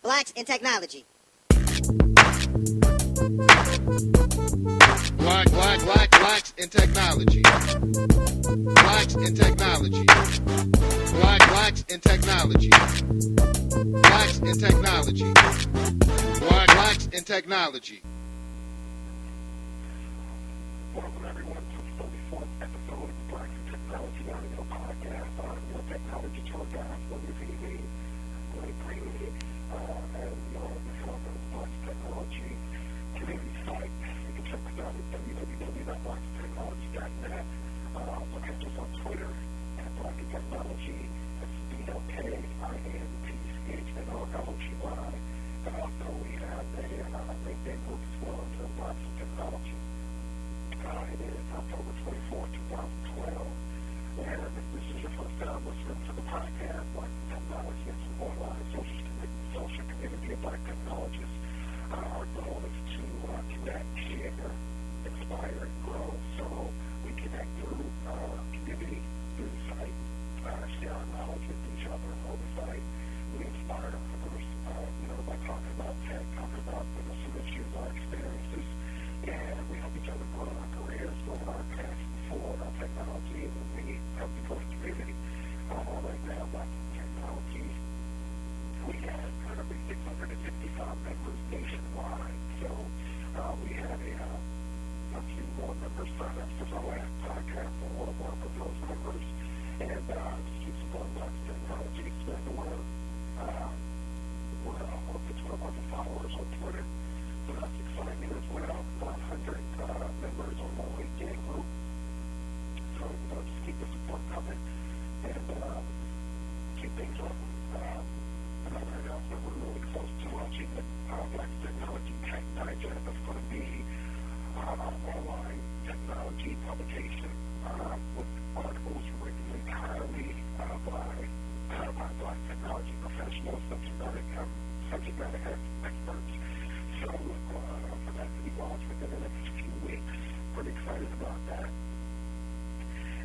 Blacks in Technology. Blacks in technology. Blacks in technology. Blacks in technology. Blacks in technology. Blacks in technology. Welcome everyone to the 34th episode of Blacks in Technology Audio Podcast on your technology podcast, WVV, Greenleaf, and the founder of Blacks Technology community site. You can check us out at www.blackstechnology.net. Also catch us on Twitter at Black in Technology. That's BLKINTCHNOLGY. And also we have a LinkedIn group as well under Blacks in Technology. It is October 24th, 2012. And if this is your first time listening to the podcast, Black Technology is an online social community of Black technologists. Our goal is to connect, share, inspire, and grow. So we connect through community, through the site, share our knowledge with each other on the site. We inspire others, by talking about tech, talking about some issues, our experiences. And we help each other grow our careers, grow our passion for technology, and we help the growth community. Right now, Black Technology, we have currently 665 members nationwide. So we had a few more members sign up since our last podcast, and we'll work with those members and just keep supporting Black Technology, spread the word. We're up to 1,200 followers on Twitter. So that's exciting as well. 100 members on the LinkedIn group. So just keep the support coming and keep things open. Another announcement, we're really close to launching the Black Technology Tech Digest. That's going to be an online technology publication with articles written entirely by Black technology professionals, subject matter experts. So for that to be launched within the next few weeks. Pretty excited about that.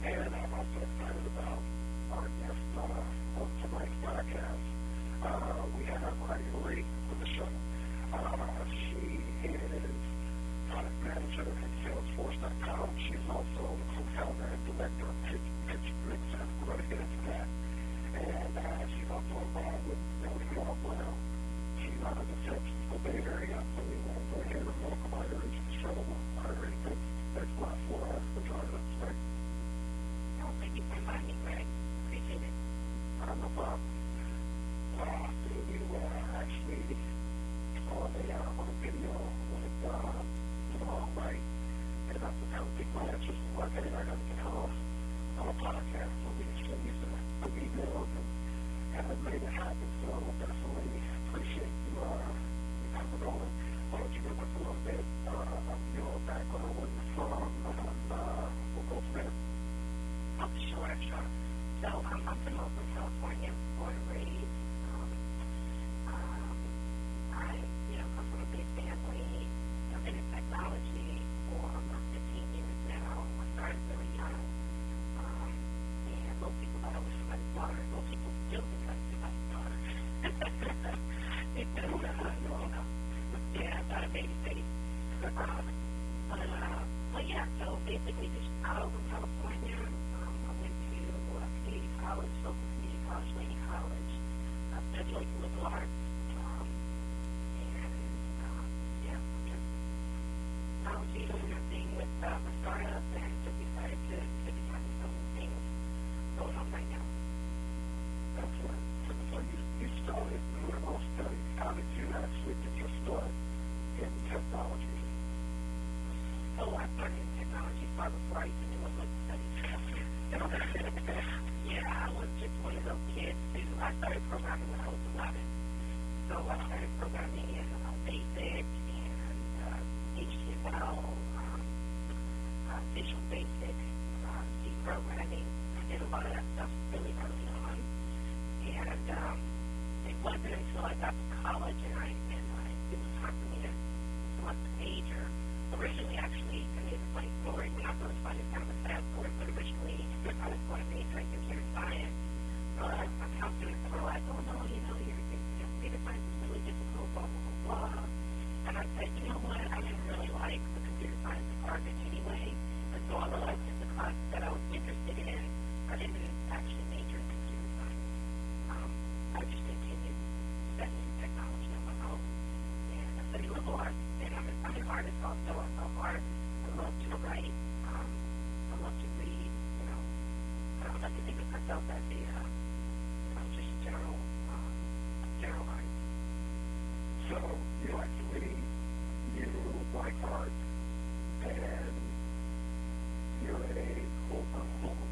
And I'm also excited about our guest on tonight's podcast. We have Riley on the show. She is product manager at Salesforce.com. She's also the co-founder and director of Pitch Bricks. We're going to get into that. And she's also involved with Nellie Law Brown. She's out of the San Francisco Bay Area, so we want to go ahead and welcome her into the show. Thanks a lot for joining us, right? Oh, thank you for inviting me, Greg. Appreciate it. No problem. You actually on a video with Jamal Wright, and I was kind of think my answers was like, hey, I got to get her on a podcast, so we can send you some emails and it made it happen. So definitely appreciate you coming on. Why don't you give us a little bit of your background, where you're from, we'll go from there. Oh, sure. So I'm from Oakland, California, born and raised. I come from a big family. I've been in technology for about 15 years now. I started really young. And most people thought I was somebody's daughter. Most people still think I'm somebody's daughter. Yeah, I've got a baby face. But yeah, so basically just out of California, I went to community college, local community college, Lady College. I studied liberal arts. Doing your thing with my startup and just decided to be having some things going on right now. Excellent. So you started liberal studies. How did you actually get your start in technology? So I started in technology far before I even knew what to study. Yeah, I was just one of those kids who I started programming when I was 11. So I started programming in BASIC HTML, Visual Basic, C programming. I did a lot of that stuff really early on. And it wasn't until I got to college and it was time for me to select a major. Originally, actually, it's a funny story. When I first started, kind of a sad story, but originally I was going to major in computer science. But my counselors were like, oh no, you're computer science is really just you know what, I didn't really like the computer science department anyway, and so although I took the classes that I was interested in, I didn't actually major in computer science. I just continued studying technology on my own, and I studied liberal arts, and I'm an artist also. I love art. I love to write. I love to read. You know, I like to think of myself as a, just general artist. So you like art, and you're a quote-unquote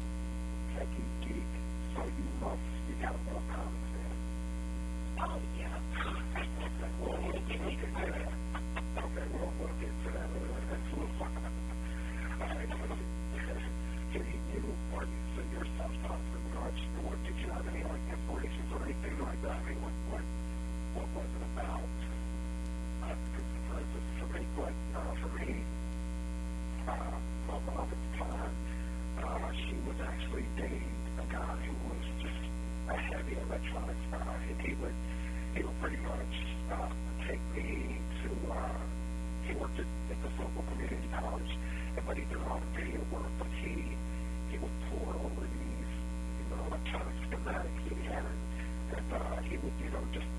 techie geek, so you got more comics then. Oh, yeah. Okay, we'll get to that. That's a little fun. All right, so you yourself taught in regards to what, did you have any like inspirations or anything like that? I mean, what was it about? For me, my mom at the time, she was actually dating a guy who was just a heavy electronics guy, and he would pretty much take me to, he worked at the local community college, but he did a lot of video work, but he would pour over these, electronic schematics that he had, and he would, just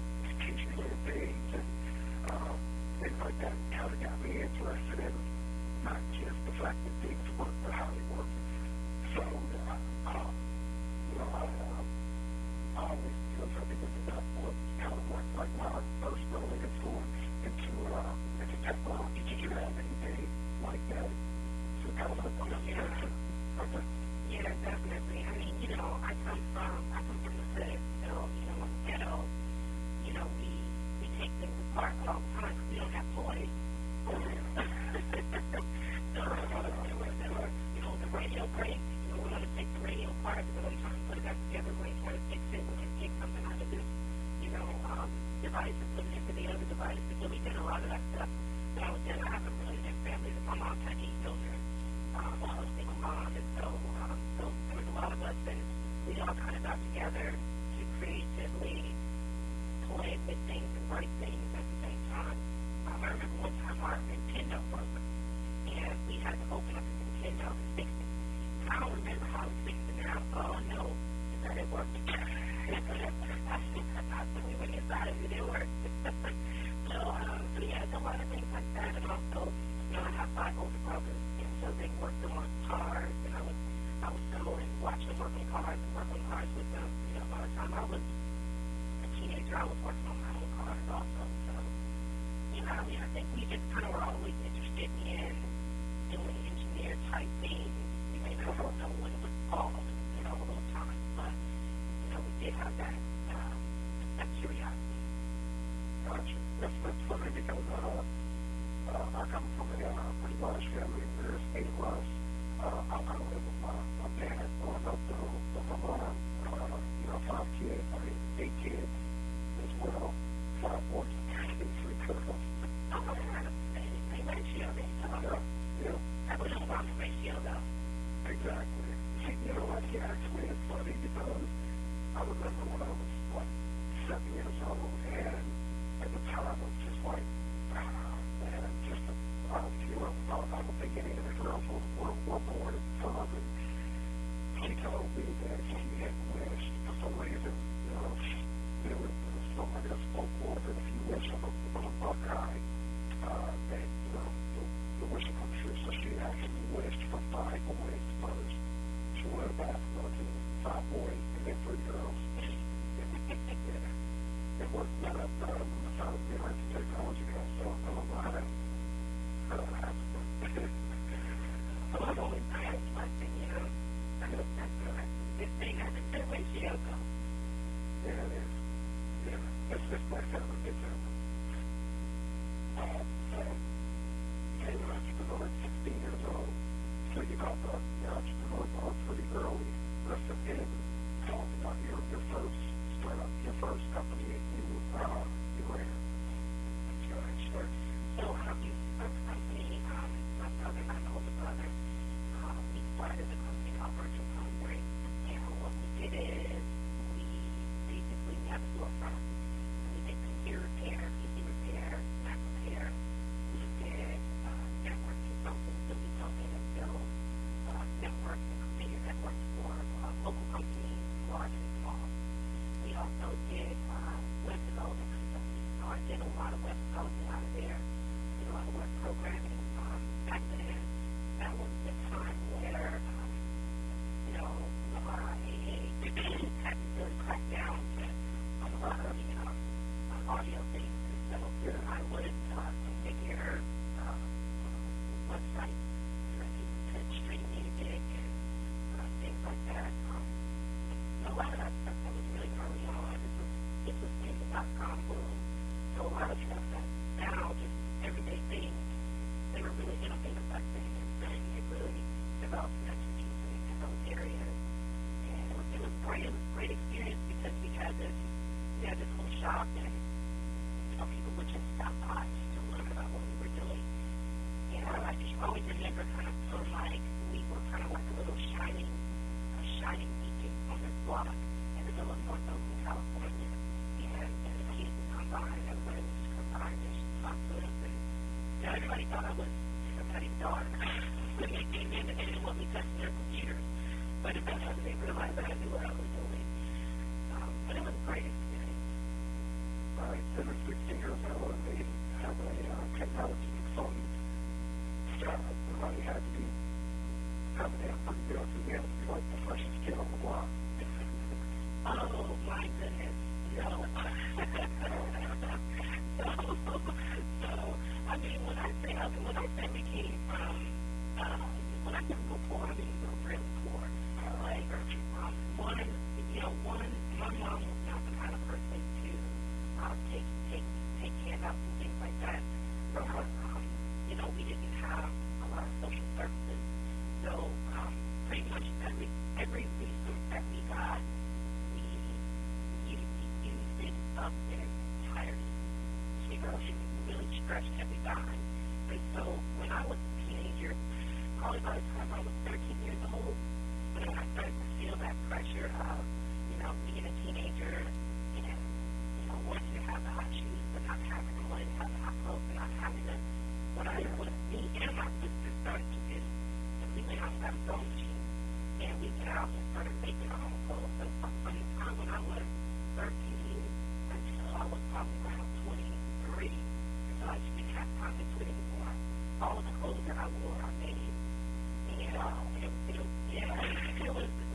teach me little things, and things like that kind of got me interested in not just the fact that things work, but how they work. So, I always feel something that was kind of like my first early influence into technology. Did you have anything like that? So kind of like okay. Yeah, definitely. I mean, I come from the city, so, in the ghetto, we take things apart all the time because we don't have toys. The radio breaks, we're going to take the radio apart, we're going to try to put it back together, we're going to try to fix it, we're going to take something out of this, device and put it into the other device. And so we did a lot of that stuff when I was young. I have a really big family. My mom had 8 children. I was a single mom, and so there was a lot of us, and we all kind of got together to creatively play with things and write things at the same time. I remember one time our Nintendo broke, and we had to open up the Nintendo and fix it. And I don't remember how we fixed it now. All I know is that it worked. After we went inside of it, it worked. So yeah, a lot of things like that. And also, I have 5 older brothers, and so they worked on cars, and I would go and watch them work on cars and work on cars with them. By the time I was a teenager, I was working on my own cars also. So, I think we just kind of were always interested in doing engineer-type things. We may not know what it was called, all those times, but, we did have that curiosity. Gotcha. That's funny because I come from a pretty large family. There's 8 of us. I live with my dad growing up through my mom. 5 kids. 8 kids as well. 5 boys and 3 girls. Oh, same ratio. Yeah. That was a wrong ratio, though. Exactly. Actually, it's funny because I remember when I was 7 years old, and at the time it was just like, man, I don't think any of the girls were born at the time, and she told me that she had wished for some reason, there was somebody that spoke more than if you wish on a Buckeye, that, the wish will come true, so she actually wished for 5 boys first. She wanted a basketball team, 5 boys, and then 3 girls. It worked out at the technology guy, so I don't know how that happened. I've always had something, that's a good thing. I think that ratio goes. Yeah, it is. Yeah, it's just my family. It's so, became an entrepreneur at 16 years old. So you got the entrepreneur part pretty early. And talk about your first startup, your first company you ran. Sure. So our first company, my brother and my older brother, we started a company called Virtual Hungry, and what we did is we basically had a storefront. We did computer did a lot of web development out of there, did a lot of web programming. Back then, that was the time where, AA had to really crack down on a lot of, audio things. And so I would configure websites for people to stream music and things like that. A lot of that stuff that was really early on. This was Pimple.com boom. So a lot of stuff that now just everyday things, they were really innovative back then, and it really developed an expertise in those areas. And it was great. It was a great experience because we had this little shop, and people would just stop by just to learn about what we were doing. And I just always remember kind of feeling like we were kind of like a little shining beacon on this block in the middle of North Oakland, California. And the kids would come by, and everybody would just come by and just talk to us. And everybody thought I was somebody's daughter when they came in and they didn't want me touching their computers. But eventually they realized that I knew what I was doing. But it was a great experience. Right, 16 years old, and they have a technology consultant job. Everybody had to be having that pretty good, so we had to be like the freshest kid on the block. Oh, my goodness. No. So, I mean, when I say we came from, when I say we were poor, I mean we were really poor. Like, my mom was not the kind of person to take handouts and things like that. We didn't have a lot of social services. So, pretty much every resource that we got, we used it up in its entirety. We really stretched every dime. And so, when I was a teenager, probably by the time I was 13 years old, when I started to feel that pressure of, being a teenager and, wanting to have the hot shoes but not having them, wanting to have the hot clothes but not having them, what me and my sister started to do is we went out and got a sewing machine, and we went out and started making our own clothes. So from the time when I was 13 until I was probably around 23, until I just didn't have time to do it anymore, all of the clothes that I wore, I made. And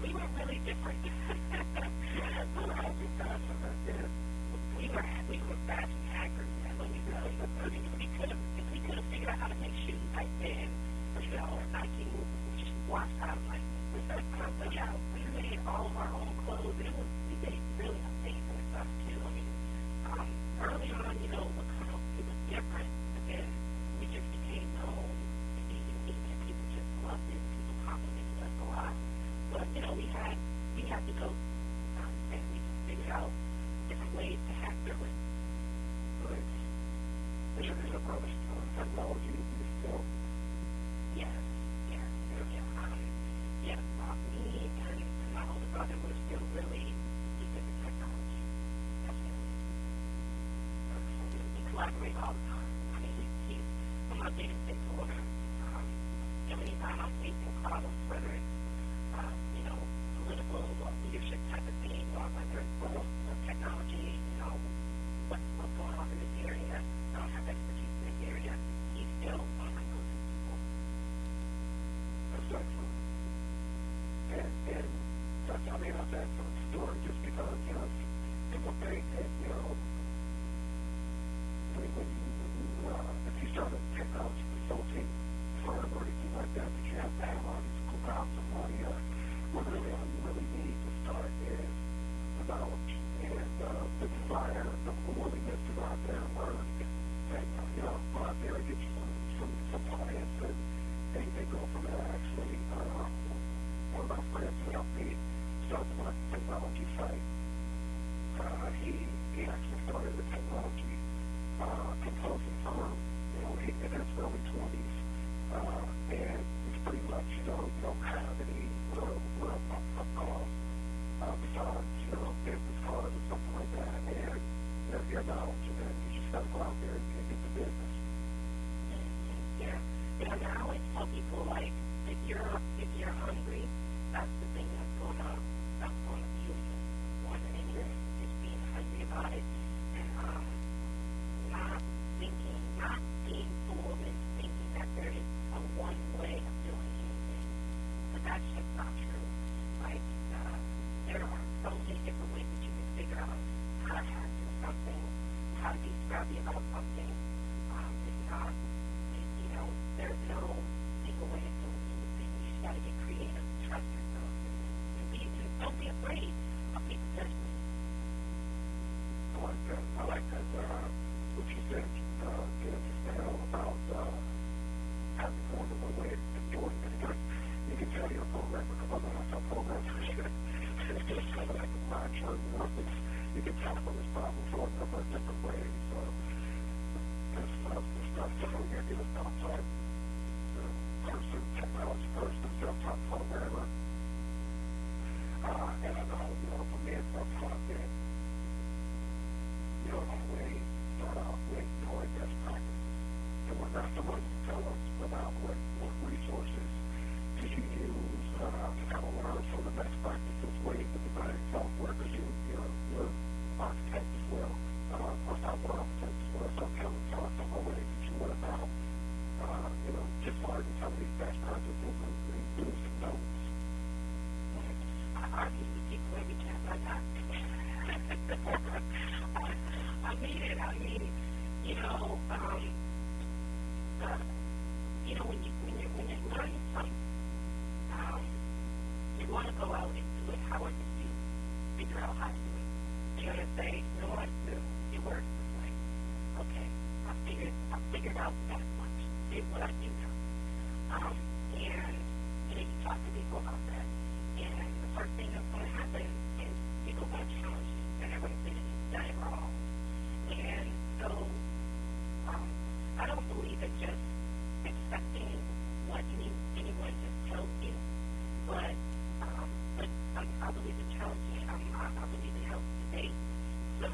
we were really different. We were fashion hackers, and when we could have figured out how to make shoes back then, Nike just washed out like but yeah, we made all of our own clothes. We made really amazing stuff too. I mean, early on, it was different, but then we just became known to be unique, and people just loved it. People complimented us a lot. But we had to go and we figured out different ways to hack through it. But there's a approach to technology still. Yes. Me and my older brother were still really deep into technology. Definitely. We collaborate all the time. I mean, he's one of my biggest supporters. Anytime I'm facing problems, whether it's political or leadership type of thing, or whether it's technology, what's going on in this area, I don't have expertise in this area. He's still one of my go-to people. That's excellent. And that's, that's an excellent story, just because, people think that, if you start a technology consulting firm or anything like that you have to have all these cool amounts of money. What really all you really need to start is the knowledge and the desire, the willingness to go out there and learn, and go out there and get you some clients, and they go from there. Actually, one of my friends who helped me start my technology site, he actually started a technology consulting firm, in his early 20s, and it's pretty much, you don't have any real upfront costs besides, business cards or something like that, and your knowledge, and then you just got to go out there and get the business. Yeah, and I always tell people, like, if you're hungry, that's the thing that's going to fuel you more than anything, just being hungry about it. And got to be about something. If not, there's no single way of doing anything. You just got to get creative, trust yourself, and don't be afraid of people's judgment. I like that. What you said, just now about having formed a way to do it, because you can tell your program, because other than some programs, it's just kind of like a mantra. You can tackle this problem for a number of different ways. There's stuff to give us outside the person, technology person, self-taught programmer. And I know, for me, it's self-taught that you don't always start out with ignoring best practices. And we're not someone to tell us about what resources do you use to kind of learn from the best practices, ways to design software, because you're architect as well, or software architect as well, so tell us some of the ways that you went about, just learning some of these best practices and doing some notes. I argue with people every chance I got. I mean it. When you learn something, you want to go out and do it. However, you figure out how to do it. You're gonna say, you know what? It works this way. Okay, I figured out that much. Did what I do now. And you talk to people about that. And the first thing that's going to happen is people are going to challenge you, and they're going to say that you've done it wrong. And so I don't believe in just accepting what anyone just tells you, but I believe in challenging. I believe in healthy debate. So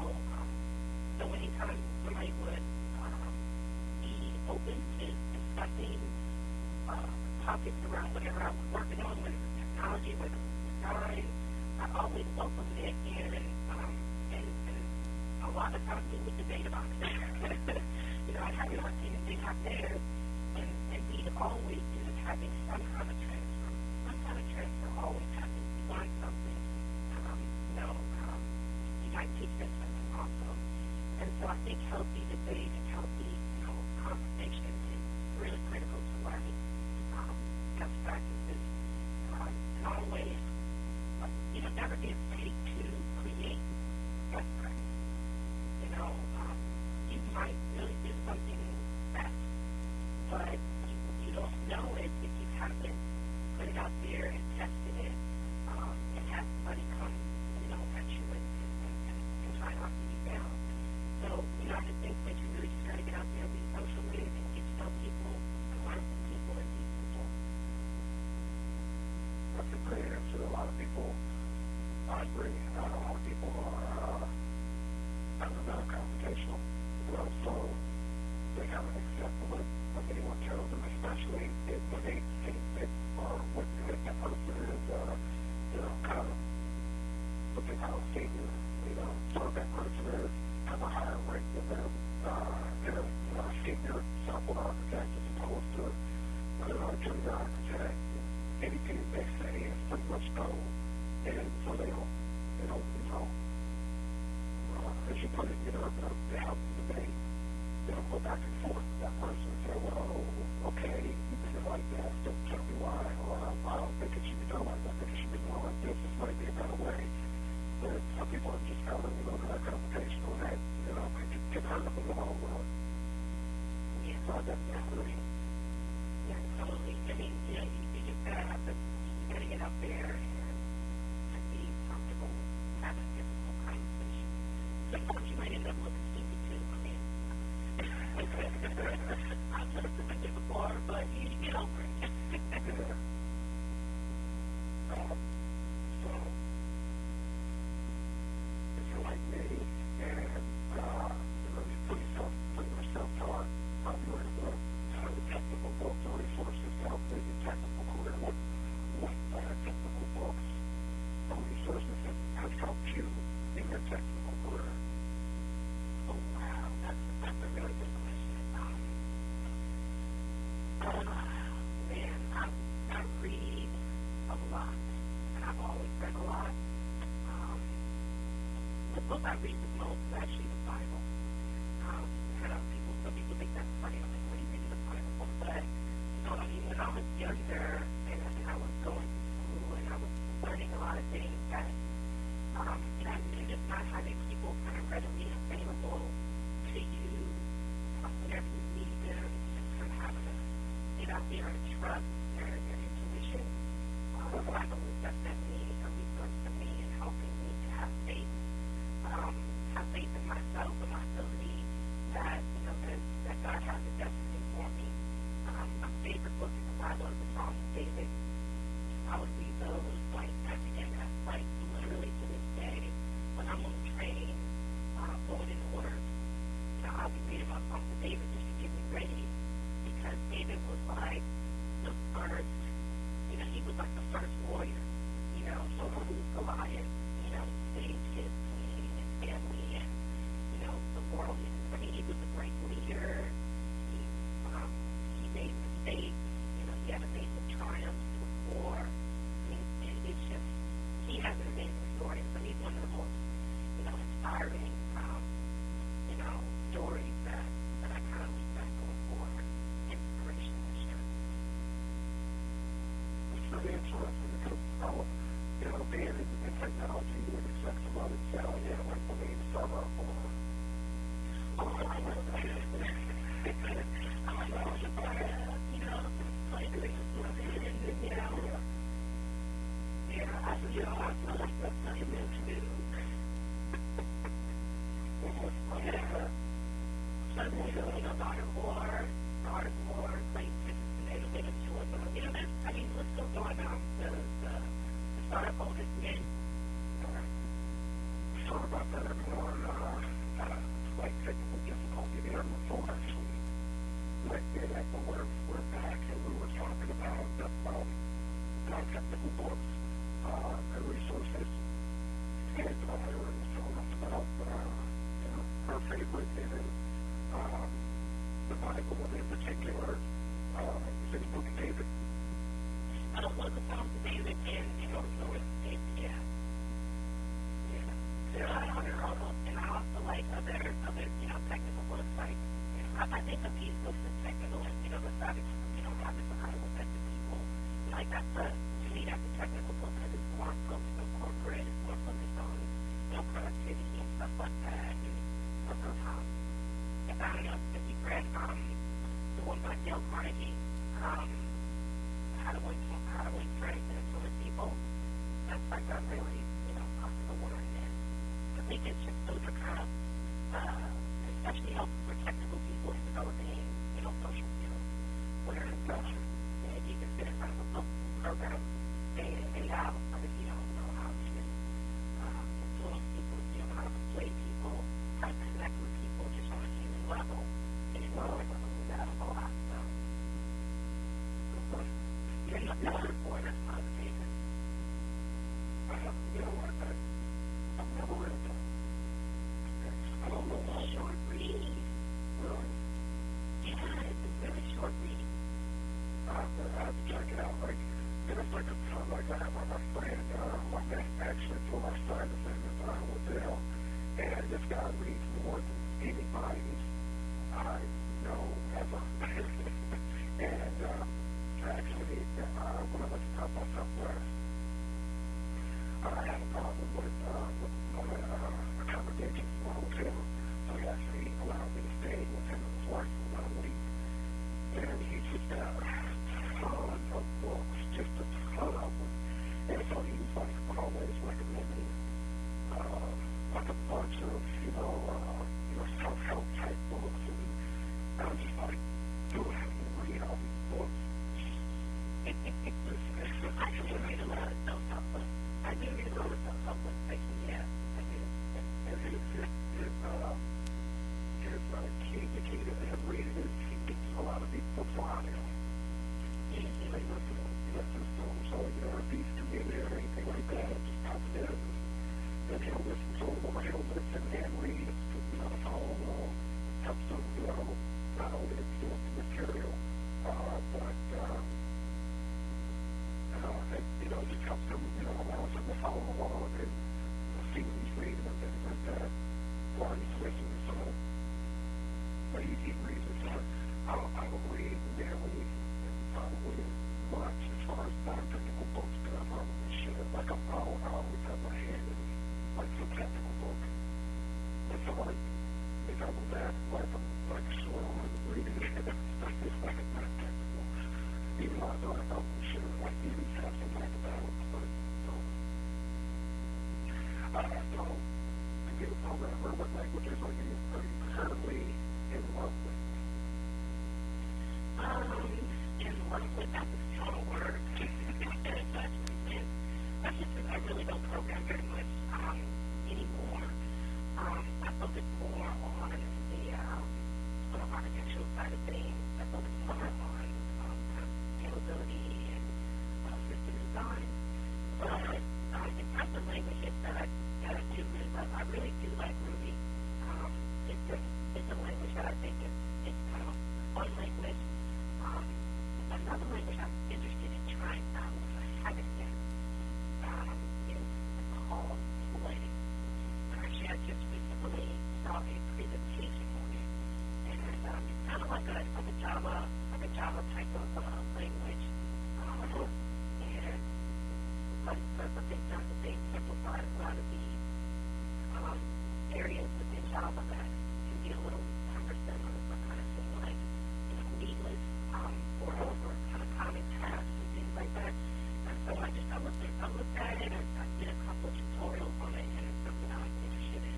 anytime somebody would be open to discussing topics around whatever I was working on, whether it was technology, whether it was design, I always welcomed it, and a lot of times we would debate about it. I'd have your opinion, they have theirs, and we'd always end up having some kind of transfer. Some kind of transfer always happens. You learn something. You might teach them something also. And so I think healthy debate and healthy, conversation is really critical to learning best practices. And always, never be afraid to create best practices. You might really do something best, but you don't know it if you haven't put it out there and tested it, and have somebody come, at you and try to knock you down. So, I just think that you really just got to get out there and be social with and get to know people and learn from people and be people. That's a great answer. A lot of people, I agree, a lot of people are non-confrontational. So they kind of accept what anyone tells them, especially when they think that, or what that person is, kind of what they call a senior. So that person has a higher rank than them. They're a senior software architect as opposed to a junior architect. Anything they say is pretty much gold, and so they don't, as you put it, they help the debate. They don't go back and forth with that person and say, well, okay, you did it like that, so tell me why, or I don't think it should be done like that, I think it should be done like this, this might be a better way. But some people are just kind of, that confrontational, that, can hurt them in the long run. Yeah. So I definitely agree. Yeah, totally. You just gotta get out there and be comfortable having difficult conversations. Sometimes you might end up looking stupid too. I've done something before, but you get over it. So, if you're like me, and you put yourself taught, you're able to have technical books or resources to help in your technical career. What technical books or resources have helped you in your technical career? Oh, wow. That's a really good question. Man, I read a lot, and I've always read a lot. The book I read the most is actually the Bible. Some people think that's funny. I'm like, what do you think is funny? But, when I was younger and I was going to school and I was learning a lot of things that, and just not having people kind of readily available to you whenever you need them, just kind of having to get out there and trust their intuition. I believe that's definitely a resource for me in helping me to have faith in myself and my ability that, that God has a destiny for me. My favorite book in the Bible is the Psalms of David. I would read those like literally to this day when I'm on the train going in work. I'll be reading my Psalms of David just to get me ready because David was like the first. He was like the first warrior, so who was Goliath, saved his king and his family and, the world. I mean, he was a great leader. He made mistakes, he had amazing triumphs before. I mean, it's just, he has an amazing story. So he's one of the most, inspiring, stories that I kind of look back on for inspiration and strength. It's really interesting because, being in technology, you would expect somebody to tell you, like, the main server or about that everyone, like technical difficulty there before actually. Like we're back and we were talking about non-technical books and resources. And we were telling us about her favorite in the Bible and in particular the book of David. I don't want the Psalms of David and David, yeah. And I also like other technical books. Like, I think of these books as technical, and besides, having some kind of effective people. Like to me, that's a technical book because it's more focused on corporate, it's more focused on productivity and stuff like that. And sometimes, I don't know if you've read the one by Dale Carnegie, How to Win Friends and Influence People. That's like a really possible one. I think it's just those are kind of especially helpful for technical people in developing, social skills. Where you can sit in front of a book program day in and day out, but if you don't know how to influence people, if you don't know how to persuade people, how to connect with people just on a human level, then you know that a lot. So you're not looking for it as part of the favorite. I've never read that. I don't know how short read. Really? Yeah, it's a very short read. I have to check it out. Like, it's like a time like I have my friend, my best actually for my side of things with Dale, and this guy reads more than anybody I know ever. And actually, when I looked up my Southwest, I had a problem with accommodations for a hotel, so he actually allowed me to stay with him and his wife for about a week. And he just got a ton of books, just a ton of them. And so he was like always recommending like a bunch of, self-help type books. And I was just like, dude, how do you read all these books? I do read a lot of self-help books. I do read a lot of self-help books, actually, yeah, I do. And his key to him reading is he gets a lot of these books on audio. He listens to them. So, if he's commuting or anything like that, just pops it in. Then he'll listen to them or he'll listen and read to follow along. Helps him, not only absorb the material, but it just helps him, allows him to follow along and see what he's reading and things like that while he's listening. So it's like it's not technical. Even though I thought I thought we should like maybe have some type of balance, but so to be a programmer, what languages are you currently in love with? In love with, that's a strong word. That's just because I really don't program very much anymore. I focus more on the architectural side of things. I focus more on scalability and system design. But in terms of languages that I do really love, I really do like Ruby. It's a language that I think it's kind of a fun language. Another language I'm interested in trying out, which I haven't yet, is called Play. Actually, I just recently saw a presentation on it, and it's kind of like a Java type of language. And but they've done that they've simplified a lot of the areas within Java that can be a little cumbersome or kind of seem like needless or over kind of common tasks and things like that. And so I looked at it and I did a couple of tutorials on it, and it's something I'm interested in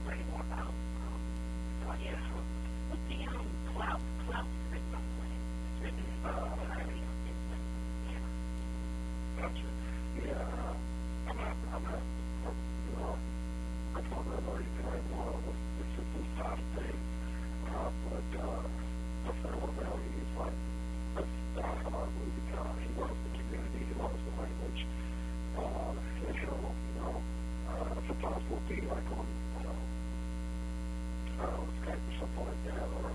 learning more about. So yeah, what's the cloud script I'm playing? It's written primarily on Instant. Yeah. Gotcha. Yeah, I'm not, you know, I told her I've already tried more with the system side of things, but the Farrell Valley is like, that's diehard Ruby guy. He loves the community, he loves the language, and he'll, sometimes we'll be like on, Skype or something like that, or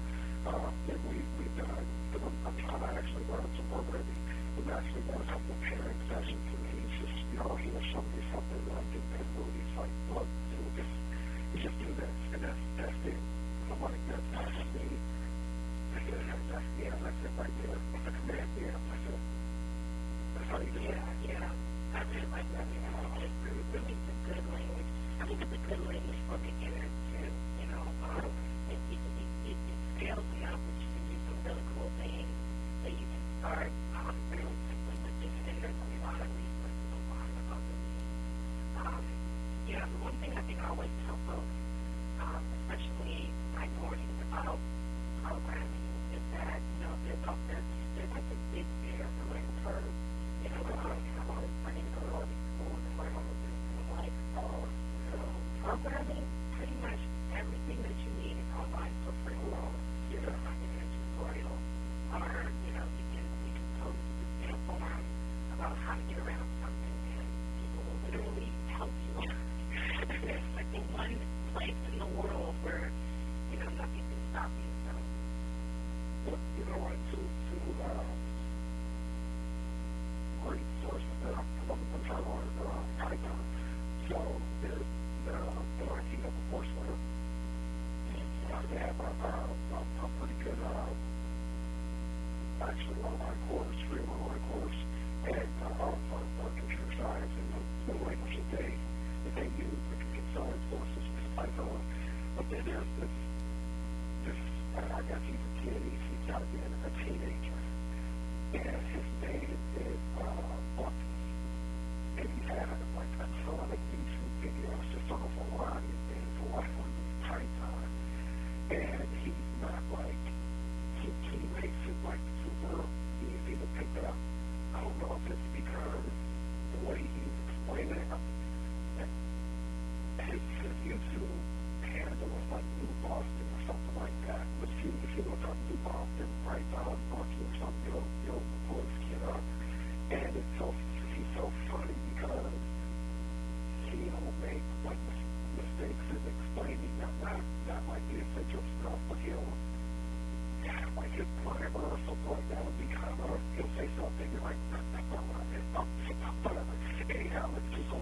we've done, because I'm trying to actually learn some programming. We've actually done a couple of pairing sessions, and he's just, he'll show me something that I didn't think really. He's like, look, you just do this, and that's it. I'm like, that's me. I said, that's it right there. That's a command, that's it. That's how you do it. Yeah, I really like that. Ruby's a good language. I think it's a good language for beginners too. It scales enough that you can do some really cool things that you can start fairly simply with this, and there's a lot of resources online about Ruby. The one thing I think I always tell folks, especially minorities, about programming is that, there's like a big barrier to learning curve. I'm always running to all these schools and learn all of this, and I'm like, programming, pretty much everything that you need is online for free. In a tutorial, or, you can post a forum about how to get around something, and people will literally help you. There's, I think, one place in the world where, nothing can stop you. So, You know what, to great sources that I'm trying to learn Python. So there's the IT of Coursera. They have a pretty good, actually online course, free online course, and for computer science, and the language that they use, the computer science courses is Python. But then there's this I guess he's a kid, he's got to be a teenager, and his name is Bucky, and he had like a ton of YouTube videos just on a variety of things, a lot of Python, and he's not like, he makes it like super easy to pick up. I don't know if it's because the way he's explaining it, his YouTube handle is like New Boston or something like that. But if you look up New Boston, right, Bucky or something, you'll pull his kid up. And he's so funny because he'll make like mistakes in explaining, not like the essential stuff, but like his grammar or something like that would be kind of, he'll say something, you're like, that's not what I meant, whatever. Anyhow, it's just all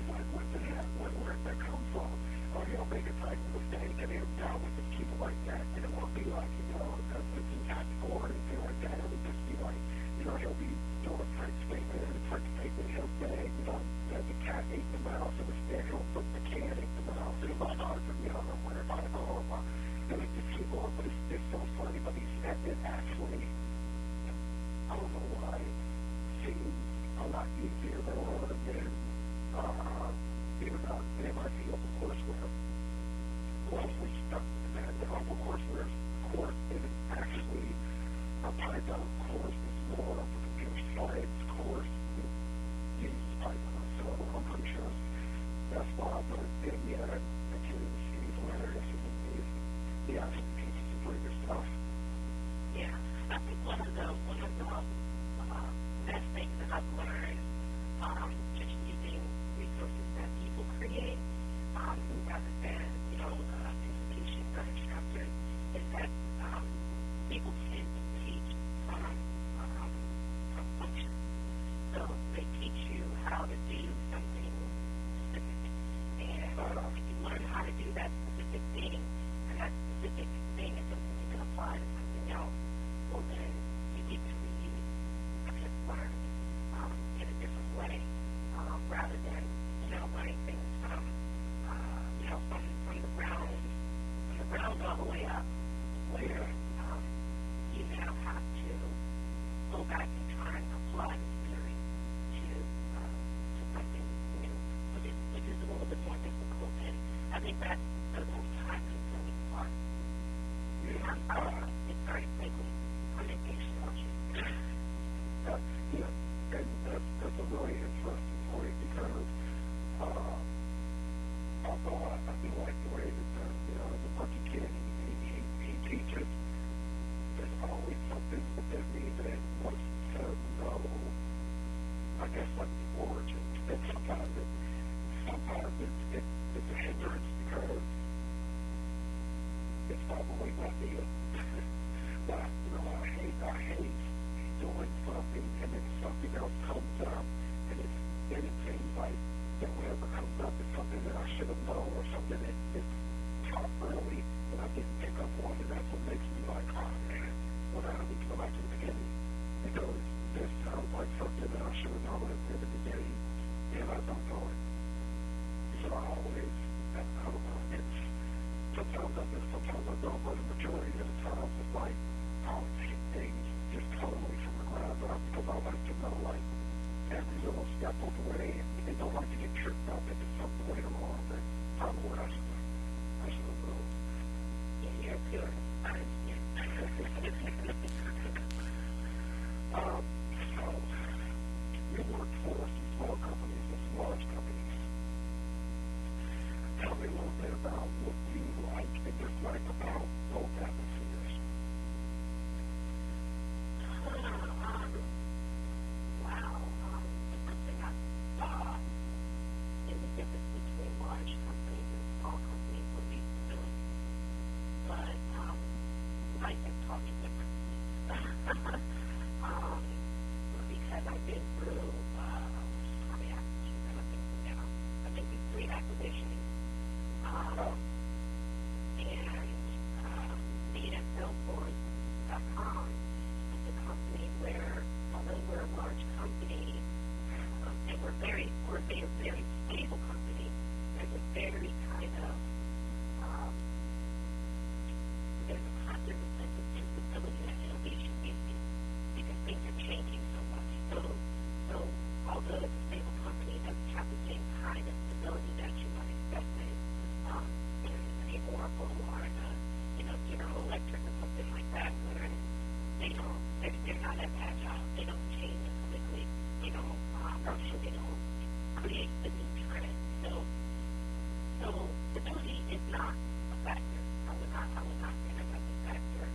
like, what the heck, where'd that come from? Or he'll make a type of mistake, and he'll down with his keep it like that, and it won't be like, that's tactical or anything like that. It would just be like, he'll be doing a French statement, and the French statement, he'll say, that the cat ate the mouse, and instead he'll put the can ate the mouse, and he's like, I don't know where I go, and he just keep on, but it's lot easier to learn than MIT OpenCourseWare. Mostly stuck in that OpenCourseWare course isn't actually a Python course. It's more of a computer science course that uses Python. So I'm pretty sure that's why I put it in yet, because he's hilarious and he actually teaches some pretty good stuff. Yeah, I think one of the best things that I've learned, just using resources that people create, rather than institutions or instructors, is that people tend to teach from function. So they teach you how to do something specific, and if you learn how to do that specific thing, and that specific thing is something you can apply to something else, well then you get to reuse what you've learned in a different way, rather than learning things from the ground all the way up, where you now have to go back and try and apply this theory to something new, which is a little bit more difficult, and I think that's the most time-consuming part. It's very quickly communication option. And that's a really interesting point, because although I do like the way that the bunch of kids he teaches, there's always something within me that wants to know, I guess, like the origin. And sometimes it's a hindrance, because it's probably not the but I hate doing something and then something else comes up, and it seems like that whatever comes up is something that I should have known, or something that is taught early and I didn't pick up on, and that's what makes me like, oh man, well now I need to go back to the beginning, because this sounds like something that I should have known at the beginning, and I don't know it. So I always, I don't know, it's sometimes I do, sometimes I don't, but the majority of the times it's like I'll take things just totally from the ground up, because I like to know like every little step of the way, and don't like to get tripped up into something later on that probably what I should have known. Yeah, you're pure. I understand. So you work for some small companies and some large companies. Tell me a little bit about what you like and dislike about both atmospheres. Wow. The first thing I saw in the difference between large companies and small companies would be stability. But life has taught me differently. Because I've been through, I've been through 3 acquisitions. And being at Salesforce.com is a company where, although we're a large company, and we're a very stable company, there's a very kind of there's a constant sense of instability that innovation gives you, because things are changing so much. So although it's a stable company, it doesn't have the same kind of stability that you might expect in Oracle or General Electric or something like that, where they're not as agile. They don't change as quickly. They don't create the new trend. So stability is not a factor. I would not say that that's a factor.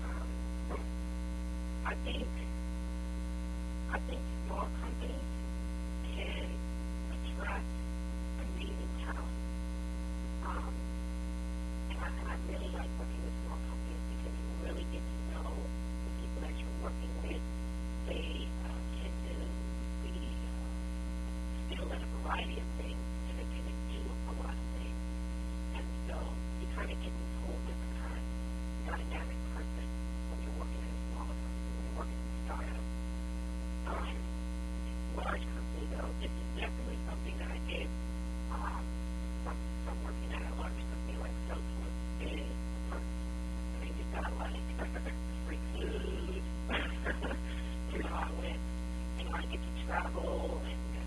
I think small companies can attract amazing talent. And I really like working with small companies, because you really get to know the people that you're working with. They tend to be skilled at a variety of things, and they can do a lot of things. And so you kind of get this whole different kind of dynamic person when you're working in a smaller company, when you're working in a startup. Large company, though, this is definitely something that I did from working at a large company like Salesforce. You got like free food. I went, I get to travel, and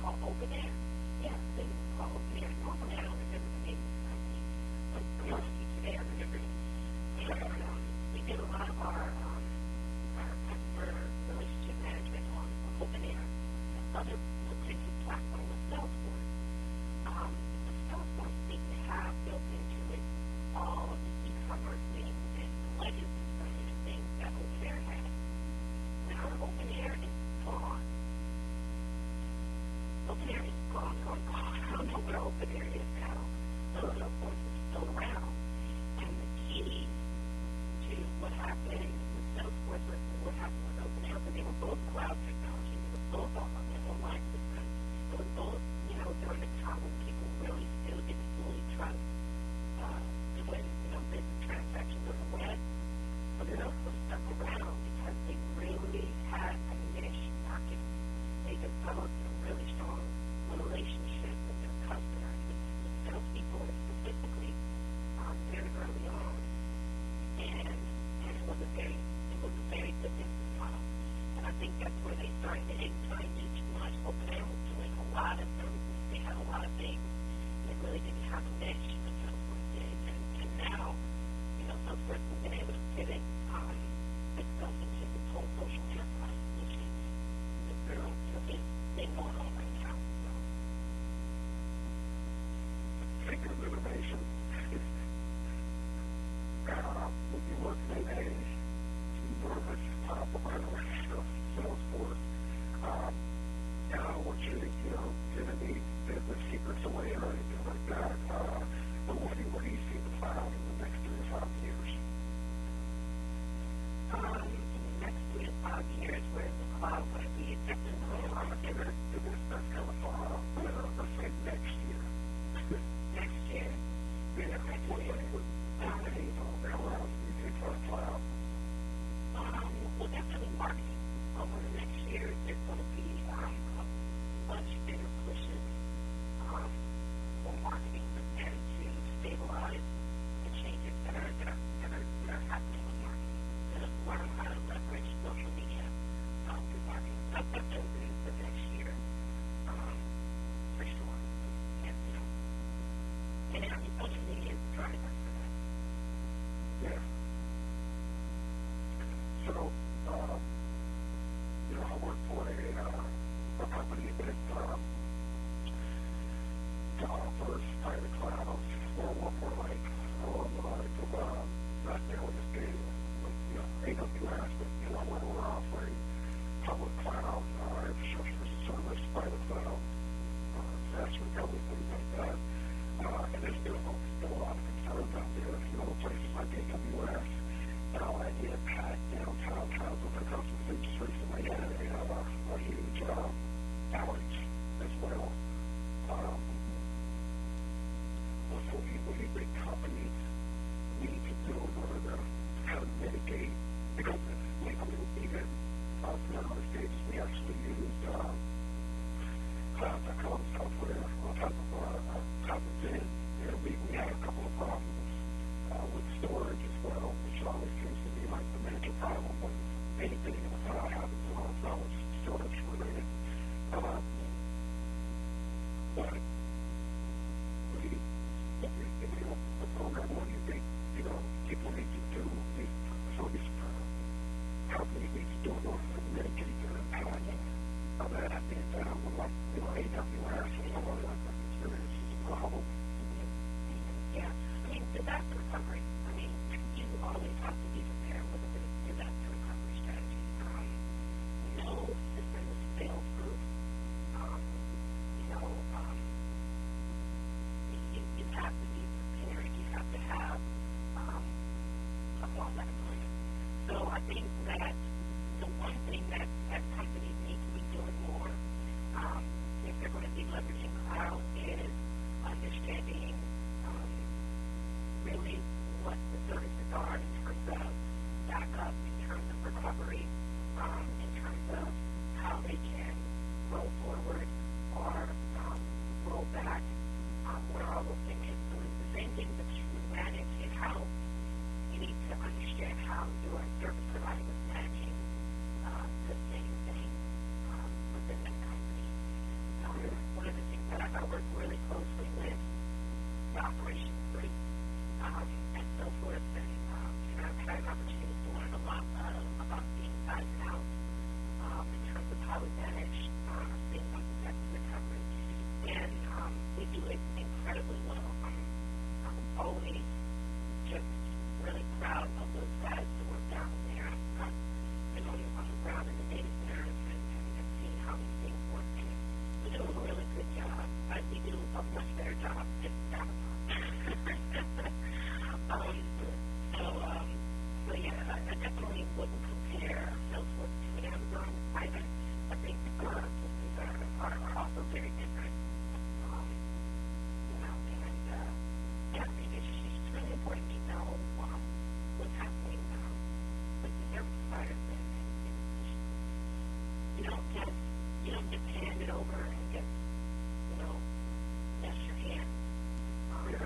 called Open Air. Yeah, they were called Open Air. Normally, I don't remember the name of the company, but today I remember it. And we did a lot of our customer relationship management on Open Air. Other potential platform was Salesforce. Salesforce didn't have built into it all of the e-commerce things and legacy things that Open Air had. Now Open Air is gone. Open Air is gone. I don't know where Open Air is now. Salesforce is still around. And the key to what happened with Salesforce was what happened with Open Air, because they were both cloud technology. They were both online systems. It was both, during the time when people really still didn't fully trust doing, business transactions on the web. But it also stuck around because they really had a niche market. They developed a really strong relationship with their customers, with salespeople specifically, very early on. And it was a very good business model. And I think that's where they started. They didn't try to do too much. Open Air was doing a lot of services. They had a lot of things. They really didn't have a niche, but Salesforce did. And now, Salesforce has been able to pivot itself into this whole social enterprise solution. There's a big thing going on right now. Speaking of innovation, when you look at a enormous provider of Salesforce, I don't want you to, give any business secrets away or anything like that. But where do you see the cloud in the next 3 to 5 years? In the next 3 to 5 years, where is the cloud going to be? That's kind of far off. Let's say next year. Next year? Yeah, next year. How else do you think for a cloud? Well, definitely marketing. Over the next year, there's going to be a much bigger pushes for marketing and to stabilize the changes that are happening with marketing. To learn how to leverage social media through marketing. That's definitely the next year, for sure. And social media is driving us for that. Yeah. So, I work for a company that offers private clouds or more like not nearly as big as AWS, but we're offering public cloud infrastructure as a service, private cloud, SaaS recovery, things like that. And there's still a lot of concerns out there. Places like AWS, and the impact downtown towns of their customers. They just recently had a huge outage as well. What do you think companies need to do in order to kind of mitigate? Because even us in other states, we actually used cloud technology software on top of Zen. We had a couple of problems with storage as well, which always seems to be like the major problem when anything in the cloud happens on it's always storage related. But the program, what do you think people need to do? These companies need to do in order to mitigate the impact of that being down with AWS or some other experience is a problem. Yeah, disaster recovery. You always have to be prepared with a disaster recovery strategy. No system is fail-proof. You have to be prepared. You have to have a fallback plan. So I think that the one thing that companies need to be doing more, if they're going to be leveraging cloud, is understanding really what the services are in terms of backup, in terms of recovery, in terms of how they can roll forward or roll back, what all those things is. So it's the same thing that you would manage and how you need to understand how your service provider is managing the same thing within that company. work really closely with the operations group at Salesforce, and I've had an opportunity to learn a lot about the inside and out in terms of how we manage things like disaster recovery. And we do it incredibly well. I'm always just really proud of those guys who work down there. I've been on the ground in the data centers and seen how these things work. And we do a really good job. We do a much better job than Amazon. So yeah, I definitely wouldn't compare Salesforce to Amazon either. I think systems are also very different. Yeah, I mean, it's just really important to know what's happening with the service providers, and you don't just hand it over and just mess your hand. You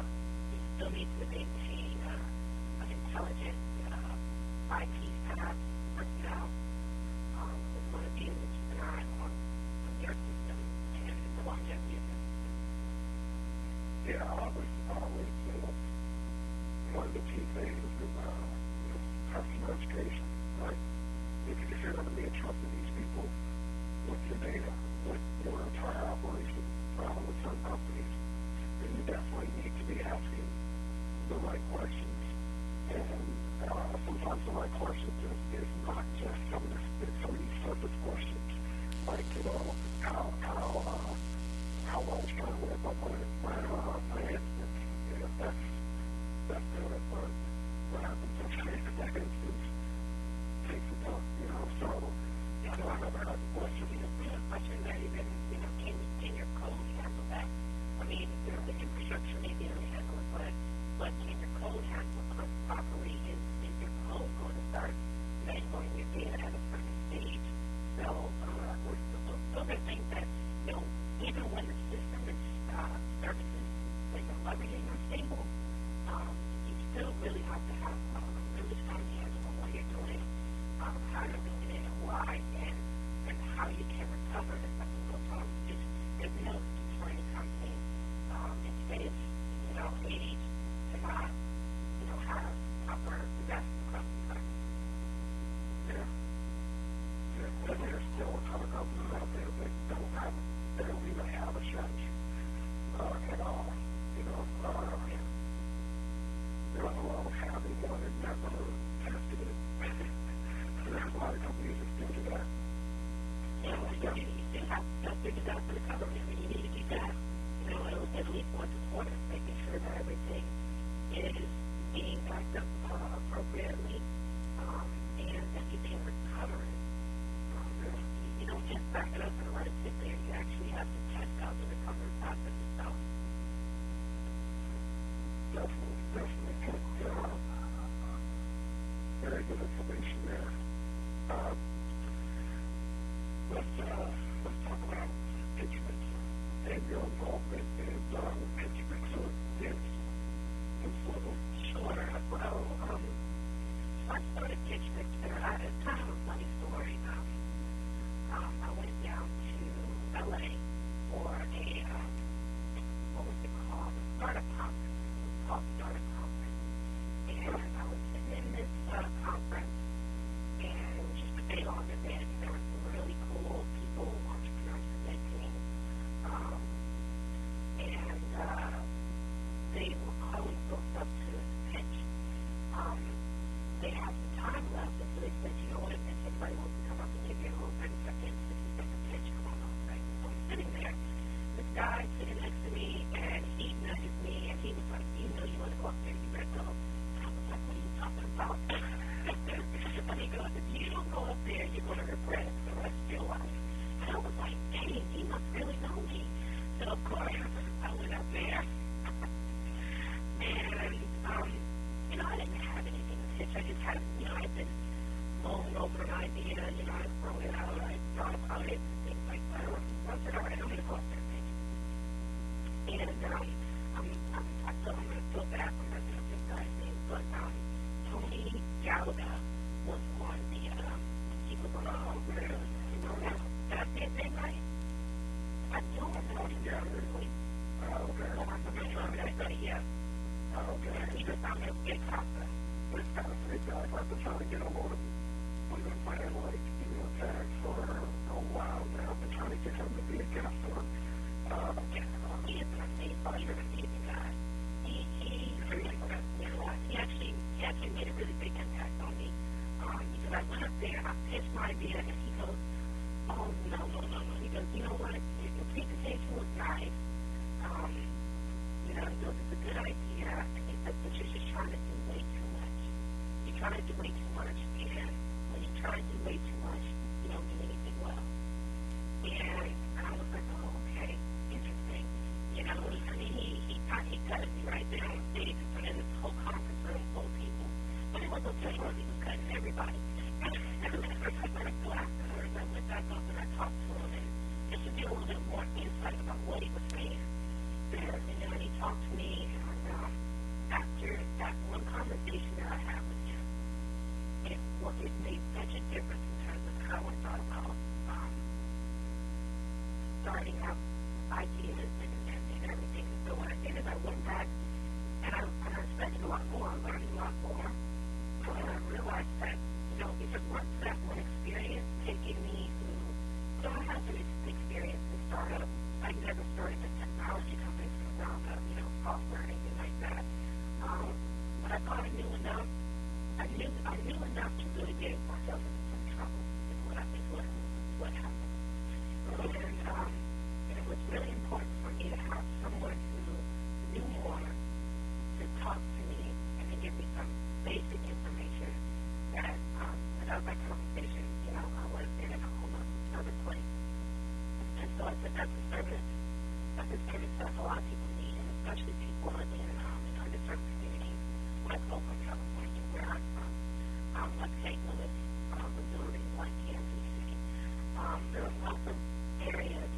still need to maintain an intelligent IT staff personnel that's going to be able to keep an eye on their system and the longevity of their system. Yeah, I always one of the key things is customer education, right? If you're going to be entrusting these people with your data, with your entire operation, with some companies, then you definitely need to be asking the right questions. And sometimes the right questions is not just some of these surface questions, like how well it's trying to work up my instance. That's good, but what happens in that instance takes it up, so I never had the question. The question that even, can your code handle that? I mean, the infrastructure may be able to handle it, but can your code handle it properly? Is your code going to start mangling your data at a certain stage? So those are things that, even when the system is services that you're leveraging are stable, you still really have to have a really strong handle on what you're doing, how you're doing it, and why, and how you can recover if something goes wrong. There's no excuse for any company in today's age to not have proper disaster recovery practices. And there's still a ton of companies out there that don't even have a strategy at all. Let alone having one and never tested it. There's a lot of companies that still do that. You still have to disaster recovery. I mean, you need to do that, at least once a quarter, making sure that everything is being backed up appropriately, and that you can recover it. You don't just back it up and let it sit there. You actually have to test out the recovery process itself. Definitely. Very good information there. Let's talk about PitchMix and your involvement in PitchMix. So Sure. Well, I started PitchMix there. It's kind of a funny story. I went down to LA for what was it called? A startup conference. It was called Startup Conference. And I was sitting in this conference, and it was just a day long event. There were some really cool people, entrepreneurs presenting. And they were calling folks up to pitch. They had some time left, and so they said, what, if anybody wants to come up and give you a little 30-second, 60-second pitch, come on up, right? So I'm sitting there, this guy sitting next to me, and he nudges me, and he was like, you want to go up there, you better go. And I was like, what are you talking about? And he goes, if you don't go up there, you're going to regret it for the rest of your life. And I was like, dang, he must really know me. So, of course, I went up there. And, I didn't have anything to pitch. I just had, I'd been mulling over an idea, I'd thrown it out, I thought about it, and things like that. I said, all right, I'm going to go up there and pitch. And I told him, I'm going to feel bad for messing up this guy's name, but Tony Gallagher was on he was on that, did I say his name right? I don't know exactly. Okay. But I'm not sure that yet. Okay. He just found me a big process. It's kind of freaked out. I've been trying to get a hold of him. We've been playing like email tag for a while now. I've been trying to get him to be a guest on. He is an amazing guy. He really impressed me a lot. He actually made a really big impact on me. Because I went up there and I pitched my idea and he goes, oh, no. He goes, you know what? Your presentation was nice. He goes, it's a good idea. And he said, but you're just trying to do way too much. You're trying to do way too much. And when you try to do way too much, you don't do anything well. And I was like, oh, okay, interesting. He cutted me right there on stage in front of this whole conference room full of people. But it wasn't funny because he was cutting everybody. And then the first time I go afterwards, I went back up and I talked to him and just to get a little bit more insight about what he was saying. And then when he talked to me, and after that one conversation that I had with him, it made such a difference in terms of how I thought about starting out ideas and everything. And so what I did is I went back and I studied a lot more, I learned a lot more, and I realized that, it just went to that one experience, taking me who don't have some experience in startup. I never started a technology company from the ground up, software or anything like that. But I thought I knew enough. I knew enough to really get myself into some trouble. Is what I think what happened. And it was really important for me to have someone who knew more to talk to me and to give me some basic information that without that conversation, I would have been in a whole other place. And so I said that's a service that a lot of people need, and especially people in underserved communities like Oakland, California, where I'm from, like St. Louis, Missouri, like Kansas City. There are lots of areas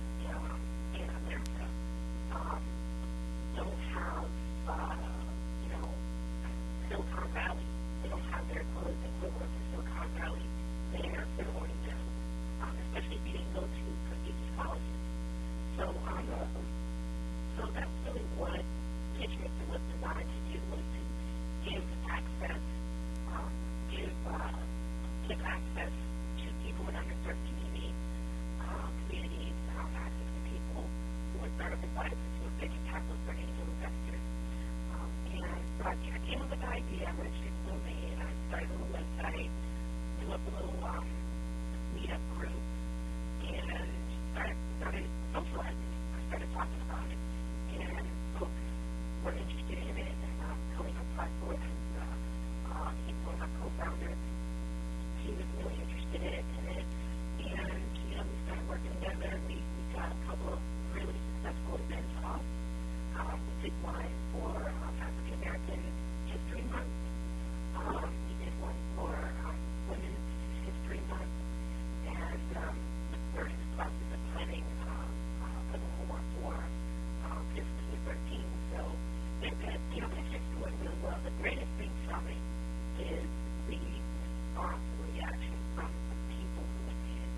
in America don't have, Silicon Valley. They don't have their equivalent to Silicon Valley there for them, especially if you didn't go to prestigious colleges. So that's really what Kitchener was designed to do, was to give access, give access to people in underserved communities, access to people who are startup advisors, who are venture capitalists or angel investors. And so I came up with the idea, I registered a domain, I started a little website, do up a little meetup group, and started socializing. I started talking about it, and folks were interested in it, and Tony Platform, he's one of my co-founders. He was really interested in it, and we started working together. We got a couple of really successful events off. We did one for African American History Month. We did one for Women's History Month, and we're in the process of planning for the more for fiscal year 13. So it's just doing really well. The greatest thing from it is the response, reaction from people who attend.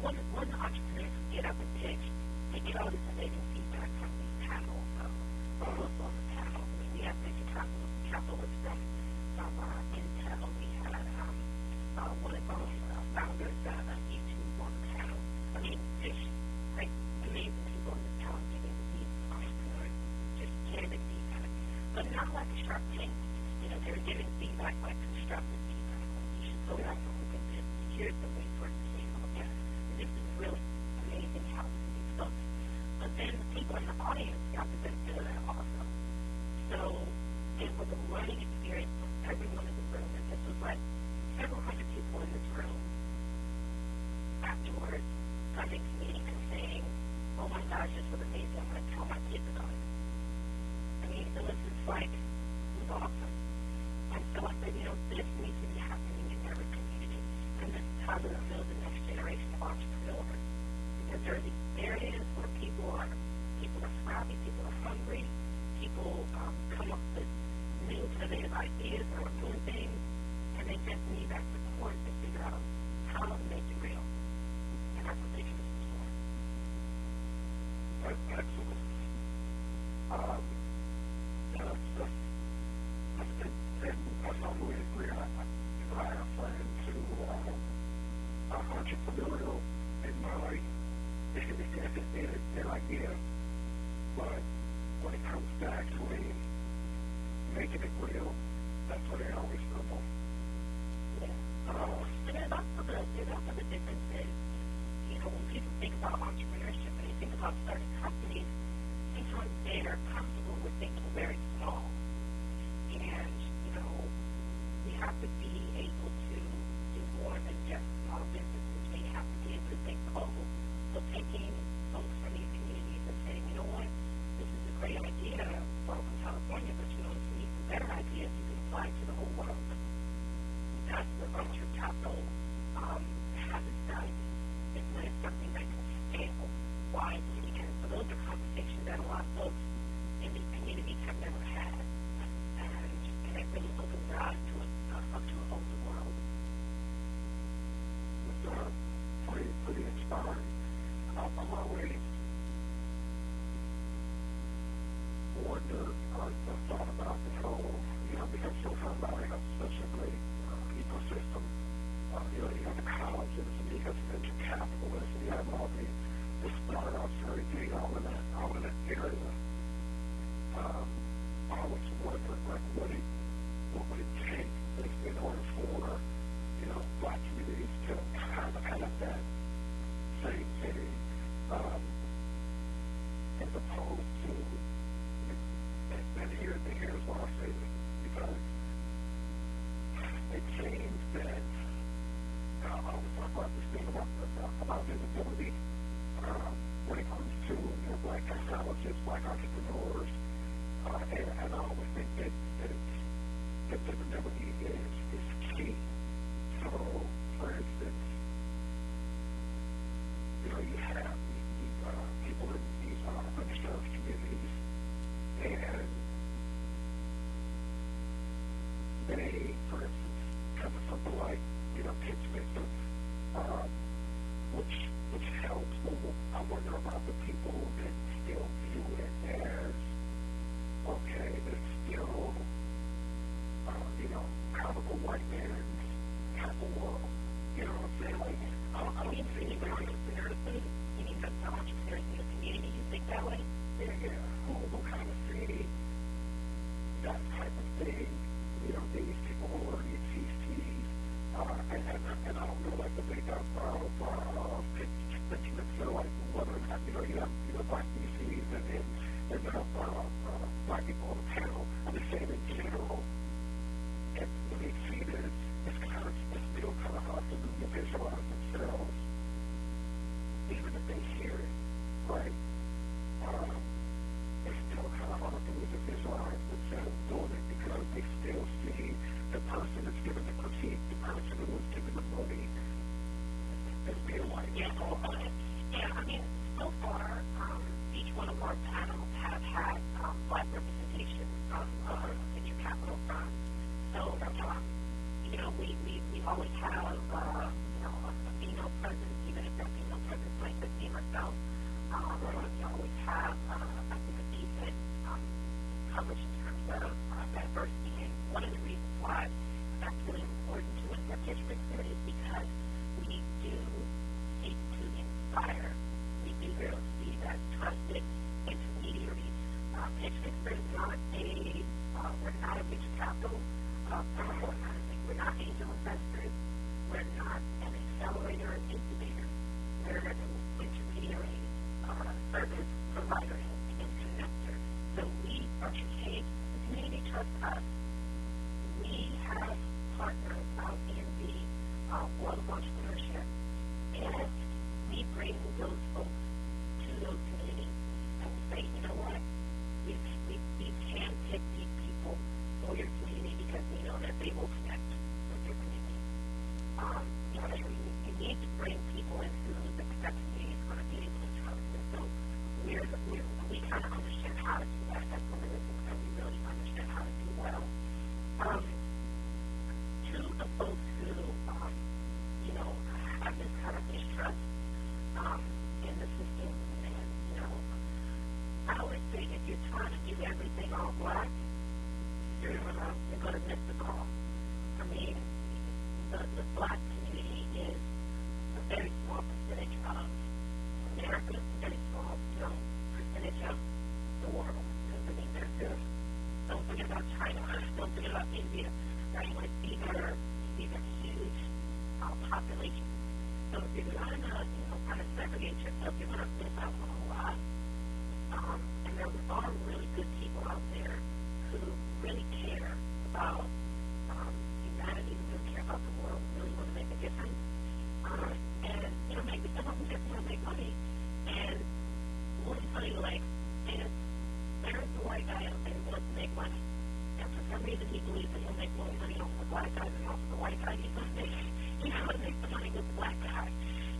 When the entrepreneurs who get up and pitch, they get all this amazing feedback from these panels, all of on the panel. We have venture capitalists from Intel. We had one of those founders of YouTube on the panel. Just like amazing people in the panel getting these entrepreneurs, just candid feedback, but not like a Shark Tank. They were giving feedback like constructive feedback. Like, you should go back and look at this. Here's the resources you can look at. This is really amazing how this is these folks. But then the people in the audience got the benefit of that also. So it was a learning experience for everyone in the room. And this was like several hundred people in this room afterwards coming to me and saying, oh my gosh, this was amazing. I'm going to tell my kids about it. So this is like, it was awesome. And so I said, this needs to be happening in every community. And this is how we're going to build the next generation of entrepreneurs. Because there are these areas where people are scrappy, people are hungry, people come up with new innovative ideas or doing things, and they just need that support to figure out how to make it real. And that's what they can do for. excellence. I totally agree. I have friends who are entrepreneurial in mind, their idea, but when it comes to actually making it real, that's where they always stumble. And there's also the difference is, when people think about entrepreneurship and they think about starting companies, sometimes they're comfortable with thinking very small. And, we have to be able to do more than just small businesses. We have to be able to think global. So taking folks from these communities and saying, you know what, this is a great idea from California, but if you need some better ideas, you can apply to the whole world. That's what venture capital has its value. It's when it's something that can scale widely. And so those are conversations that a lot of folks in these communities have never had. And it really opens their eyes to up to a whole new world. It's pretty inspiring. I'm always wondered or thought about this whole, because so far about it, such a great ecosystem. You have the colleges, and you have venture capitalists, and you have all the startups, everything, all in that area. I always wondered, what would it take in order for, Black communities to kind of have that same thing, as opposed to, and here's why I say this, because it seems that I always talk about this thing about visibility when it comes to Black technologists, Black entrepreneurs, and I always think that visibility is key. So, for instance, you have people in these underserved communities, and they, for instance, have something like, Pitch Victims, which helps. I wonder about the people that still view it as, okay, it's still, kind of a white man's type of world. You know what I'm saying? Like, I don't see anybody entrepreneurs. You mean the entrepreneurs in the community? You think that way? Yeah. Who kind of see that type of thing? These people who are in CCs, and I don't know, like, the makeup of Benjamin, so, like, whether or not, you have Black DCs and then Black people on the panel. I'm just saying in general, and when they see this, it's still kind of hard for them to visualize themselves, even if they hear it, right? It's still kind of hard for them to visualize themselves doing it because they still see the person that's giving the critique, the person who was giving the money, as being white. I mean, so far, each one of our panels have had Black representation from venture capital firms. So, we always have, a female presence, even if that female presence might just be herself. We always have, I think, a decent coverage in terms of diversity. And one of the reasons why that's really important to us at Pitch Victor is because we do seek to inspire. We do see that trusted intermediary. Pitch Victor is not we're not a venture capital firm. We're not angel investors. We're not an accelerator or incubator. We're an intermediary service provider and connector. So we entertain the community trust us. We have partners out in the world of entrepreneurship, and we bring those folks to those communities and say, you know what, we can pick these people for your community because we know that they will connect with your community. You need to bring people into that community is going to be able to trust. And so we kind of understand how to do that. That's one of the things that we really understand how to do well. To the folks who, have this kind of mistrust in the system and, being all black, you're gonna miss the call. I mean, the black community is a very small percentage of America, a very small, percentage of the world. I mean, there's don't forget about China, don't forget about India, right? Like these are huge populations. So if you're going to, kind of segregate yourself, you're going to miss out on a lot. And there are really good people out there who really care about humanity, who really care about the world, who really want to make a difference. And, maybe some of them just want to make money. And let me tell you, like, there's the white guy out there who wants to make money. And for some reason he believes that he'll make more money off the black guy than off the white guy. He's going to make the money with the black guy.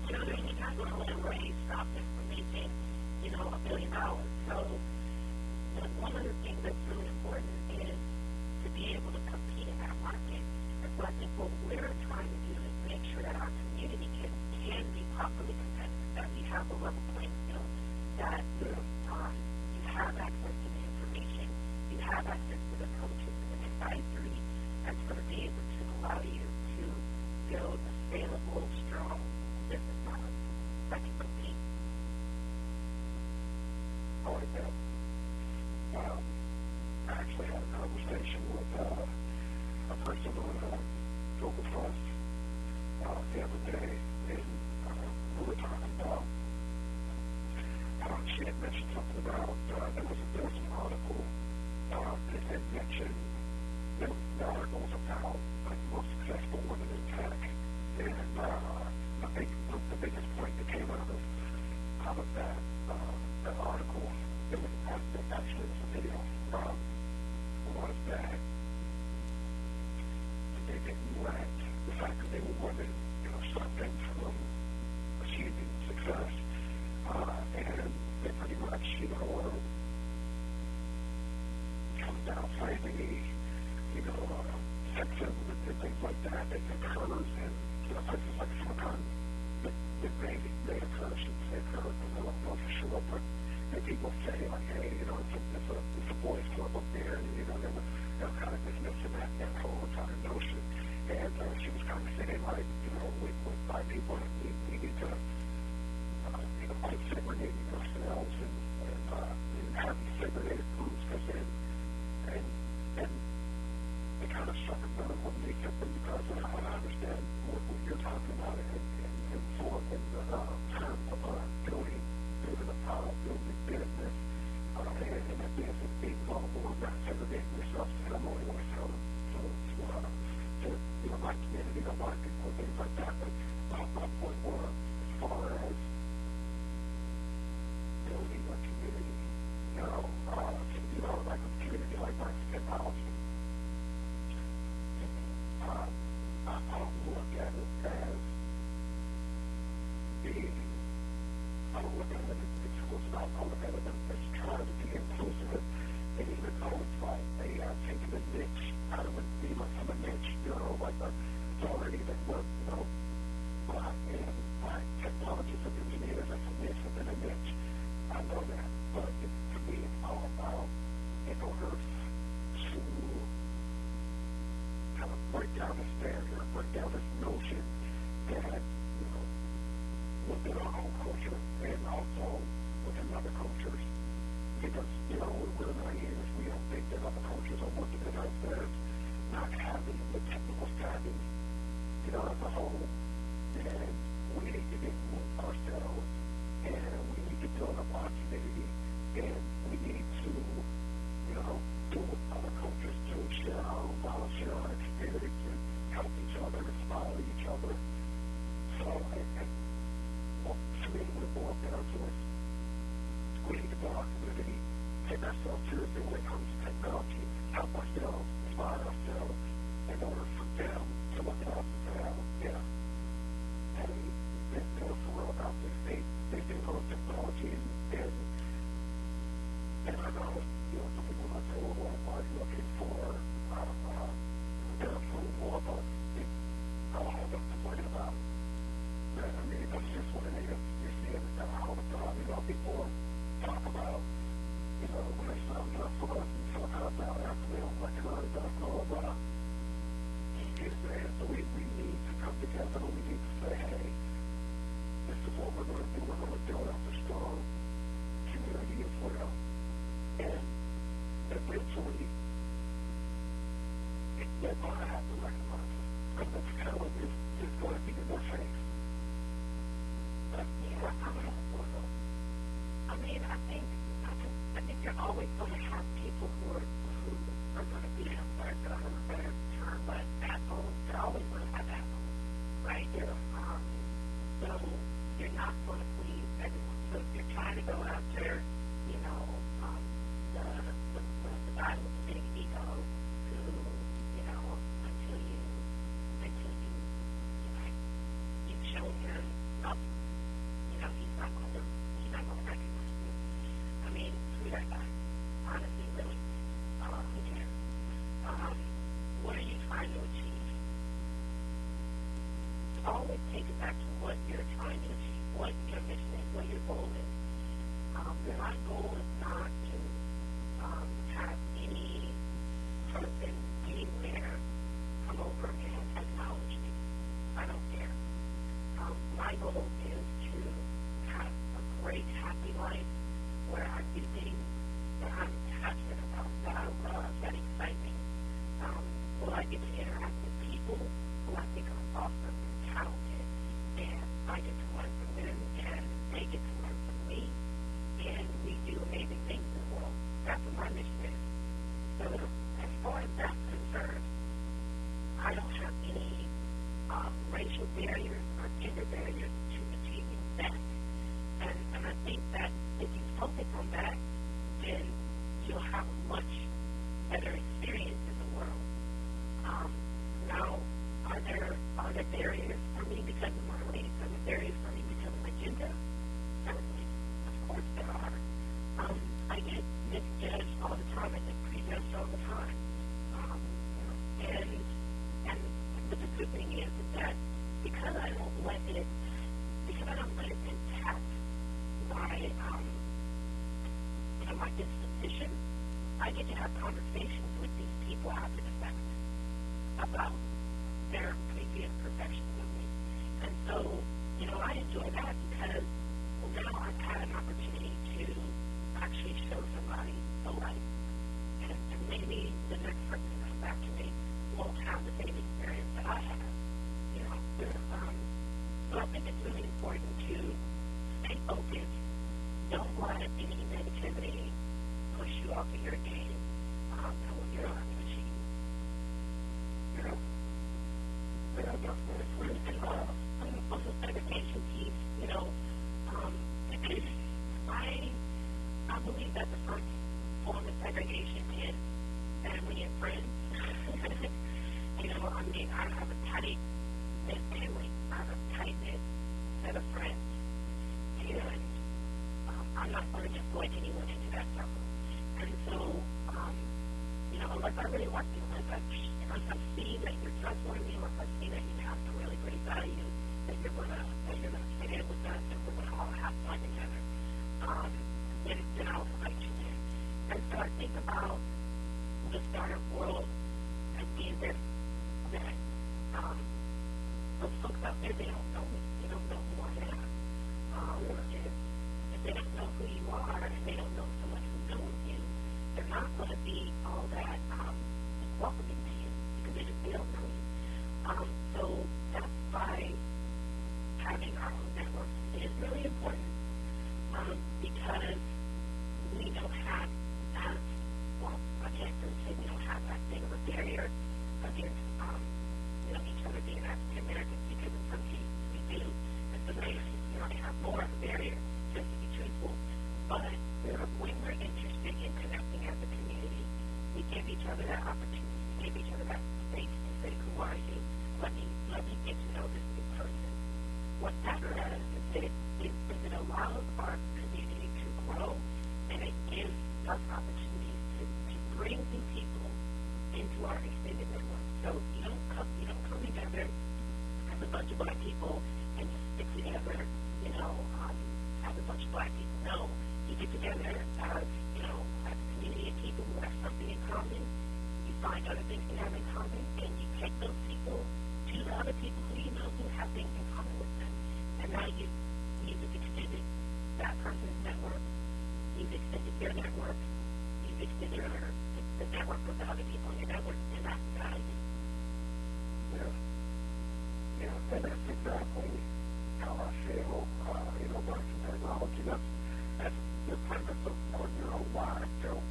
He's not going to let a raise stop him from making, $1 billion. So one of the things that's really important is to be able to compete in that market. And so I think what we're trying to do is make sure that our community can be properly competitive, that we have a level playing field, that you have access to the information, you have access to the coaches and the advisory that's going to be able to allow you to build a scalable, strong business model that can compete. I like that. I actually had a conversation with a person on Google Plus the other day, and we were talking about she had mentioned something about there was an article that had mentioned the articles about the most successful women in tech, and I think the biggest point that came out of that article, it was actually a video, was that they didn't let the fact that they were women, stop them from achieving success, and they pretty much, comes down slavery, sexism and things like that occurs in places like Silicon. It may occur, I shouldn't say occur, because I don't know for sure, but people say, like, hey, it's a boys club up there, and, they're kind of dismissing that whole entire notion. And she was kind of saying, like, with black people, we need to, quit segregating ourselves and having segregated groups, because and it kind of struck a nerve with me simply because I understand what you're talking about and for in the terms of building business, and that business being global, not segregating yourself, and I'm only going to sell to my community, to black people, things like that. But my point was, as far as building a community, like a community like Black Technology, I don't look at it as being, I don't look at it as exclusive. I look at it as trying to be inclusive, and even though it's like they are taking a niche out of from a niche, like it's already been worked, black technologists and engineers, that's a niche within a niche. I know that, but to me, it's all about, in order to kind of break down this barrier, break down this notion that, within our own culture and also within other cultures, because, we're naive, we don't think that other cultures are working at us as not having the technical savvy, as a whole, and we need to get ourselves, and we need to build up our community, and we need to, do with other cultures to share our own knowledge, share our experiences, help each other, inspire each other. So, to me, we're both down to it. We need to build our community, take ourselves seriously when it comes to technology, help ourselves, inspire ourselves, in order for them to look at us and say, hey, they're for real about this. They do those technologies, and I know, some people might say, well, why are you looking for their approval of us? I don't have to complain about that. I mean, that's just what it is. You see it all the time. People talk about when they signed up for us and somehow down after they don't like her, that's all about. So we need to come together. We need to say, hey, this is what we're going to do. We're going to build up a strong community as well. And eventually, they're going to have to recognize us. Because the talent is going to be in their face. I think you're always going to have people who are going to be, for a better term, but assholes. You're always going to have assholes, right? So you're not going to please everyone. So if you're trying to go after, the guy with the big ego, who, until you've shown him up, he's not going to recognize you. I mean, screw that guy. Honestly, really, who cares? What are you trying to achieve? Always take it back to what you're trying to achieve, what your mission is, what your goal is. My goal is not to have any person anywhere come over and acknowledge me. I don't care. My goal is to have a great, happy life where I do things that I'm passionate about, that I love, that excite me. Will I get to interact with people who I think are awesome and talented, and I get to learn from them, and they get to learn from me, and we do amazing things in the world. That's what my mission is. So as far as that's concerned, I don't have any racial barriers or gender barriers to achieving that. And I think that if you focus on that, then you'll have a much better experience in the world. Now, are there barriers for me because of my race? Are there barriers for me because of my gender? Certainly. Of course there are. I get misjudged all the time. I get prejudged all the time. But the good thing is that because I don't let it impact my disposition, I get to have conversations with these people after the fact about their previous perceptions of me. And so, I enjoy that because now I've had an opportunity to actually show somebody the light. And maybe the next person that comes back to me won't have the same experience that I have. So I think it's really important to stay focused. Don't let any negativity push you off of your game and what you're trying to achieve. On the segregation piece, I believe that the first form of segregation is family and friends. I have a tight-knit family. I have a tight-knit set of friends. And I'm not going to just let anyone into that circle. And so, unless I really like you, unless I see that you're trustworthy, unless I see that you have some really great values, that you're gonna fit in with us, and we're gonna all have fun together, then I'll invite you in. And so I think about the startup world as being this, that those folks out there, they don't know me. They don't know who I am. If they don't know who you are, and they don't know someone who knows you, they're not going to be all that welcoming to you because they don't know you. So that's why having our own networks is really important because we don't have I can't really say we don't have that thing of a barrier against each other being African Americans, because in some cases we do. And some cases we have more of a barrier, just to be truthful. But when we're interested in connecting as a community, we give each other that opportunity, we give each other that space to say, who are you? Let me get to know this new person. What that does is it allows our community to grow, and it gives us opportunities to bring new people into our extended network. So you don't come together as a bunch of black people and just stick together, as a bunch of black people. No, you get together as, as a community of people who have something in common. You find other things you have in common, and you take those people to the other people who you know who have things in common with them. And now you've extended that person's network, you've extended their network, you've extended the network of the other people in your network, and that's value. Yeah, and that's exactly how I feel, about the technology. That's the premise of why I felt,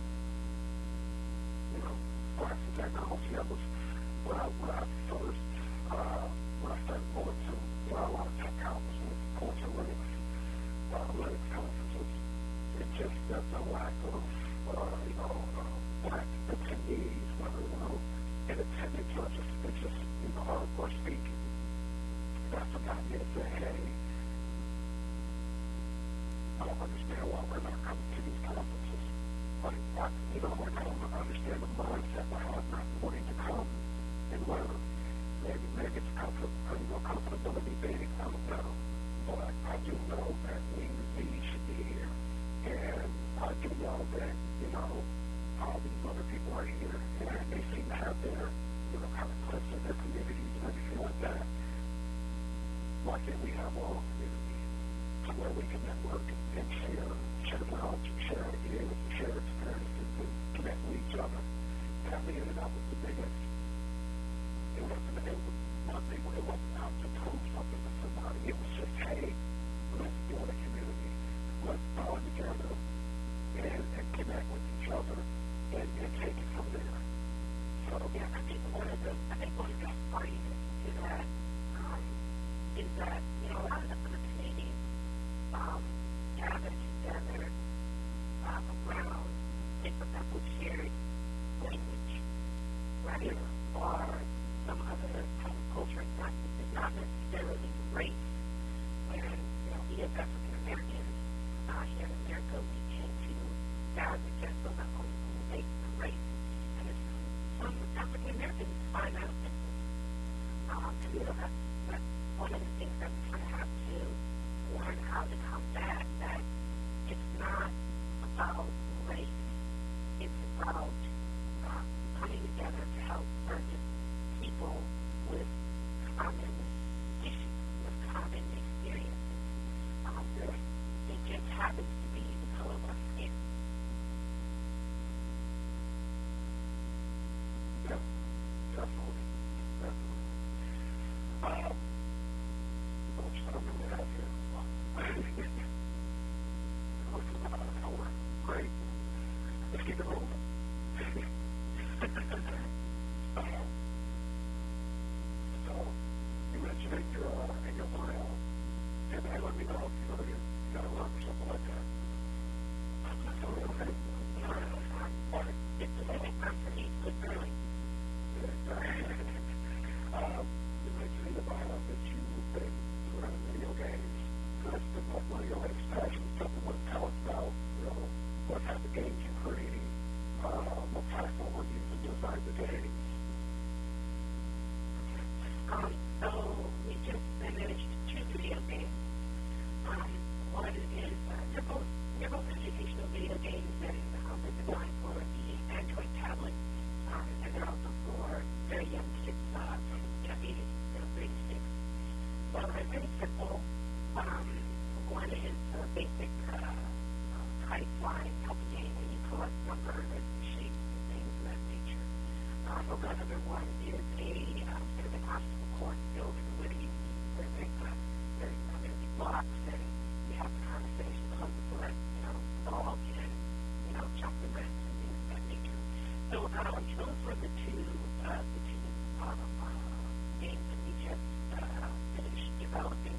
about the technology. That was when I first, when I started going to a lot of tech conferences, going to Linux conferences. It's just that the lack of, black attendees, whether, in attendance or just, or speaking. That's what got me to say, hey, I don't understand why we're not coming to these conferences. I don't understand the mindset behind not wanting to come and learn. Maybe it's comfortability thing, I don't know. But I do know that we should be here. And I do know that, all these other people are here. And they seem to have their, kind of clips in their communities and everything like that. Why can't we have all communities to where we can network and share knowledge, share ideas, share experiences, and connect with each other? And I mean, that was the biggest. It wasn't out to prove something to somebody. It was just, hey, let's build a community. Let's bond together and connect with each other and take it from there. So, yeah, I think one of the arguments to that is that, a lot of the other communities gather together around, say, for example, shared language, right? Or some other type of culture. It's not necessarily race. And, we as African Americans here in America, we tend to gather just on the basis of race. And some African Americans find that offensive. That's one of the things that we kind of have to learn how to combat, that it's not about race. It's about coming together to help certain people with common issues, with common experiences. It just happens to be the color of our skin. yeah, definitely. Great. Let's keep it moving. So, you mentioned in your bio, and let me know if you got a lot or something like that. You mentioned in the bio that you've been running video games. That's been one of your latest passions. Something to tell us about, what type of games you're creating, what platform we're using to design the games. So we just finished 2 video games. One is they're both educational video games, and they're designed for the Android tablet, and they're also for very young kids, from ages 3 to 6. So they're very simple. One is a basic kite flying type of game where you collect numbers and shapes and things of that nature. Another one is a sort of an obstacle course builder where there's blocks and you have to kind of finish the puzzle so that the ball can jump the ramps and things of that nature. So those were the two games that we just finished developing.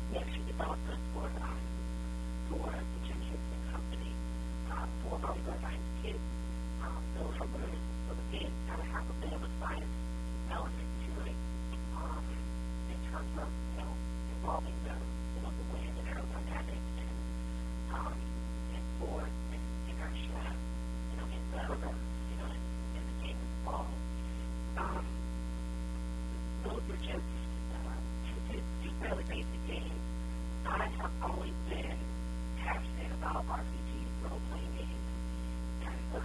We actually developed those for the Jim Henson Company for volleyball science kids. So the games kind of have a bit of a science element to it in terms of involving the wind and aerodynamics and force and inertia in the game of the ball. Those were just two fairly basic games. I have always been passionate about RPGs, role-playing games. And so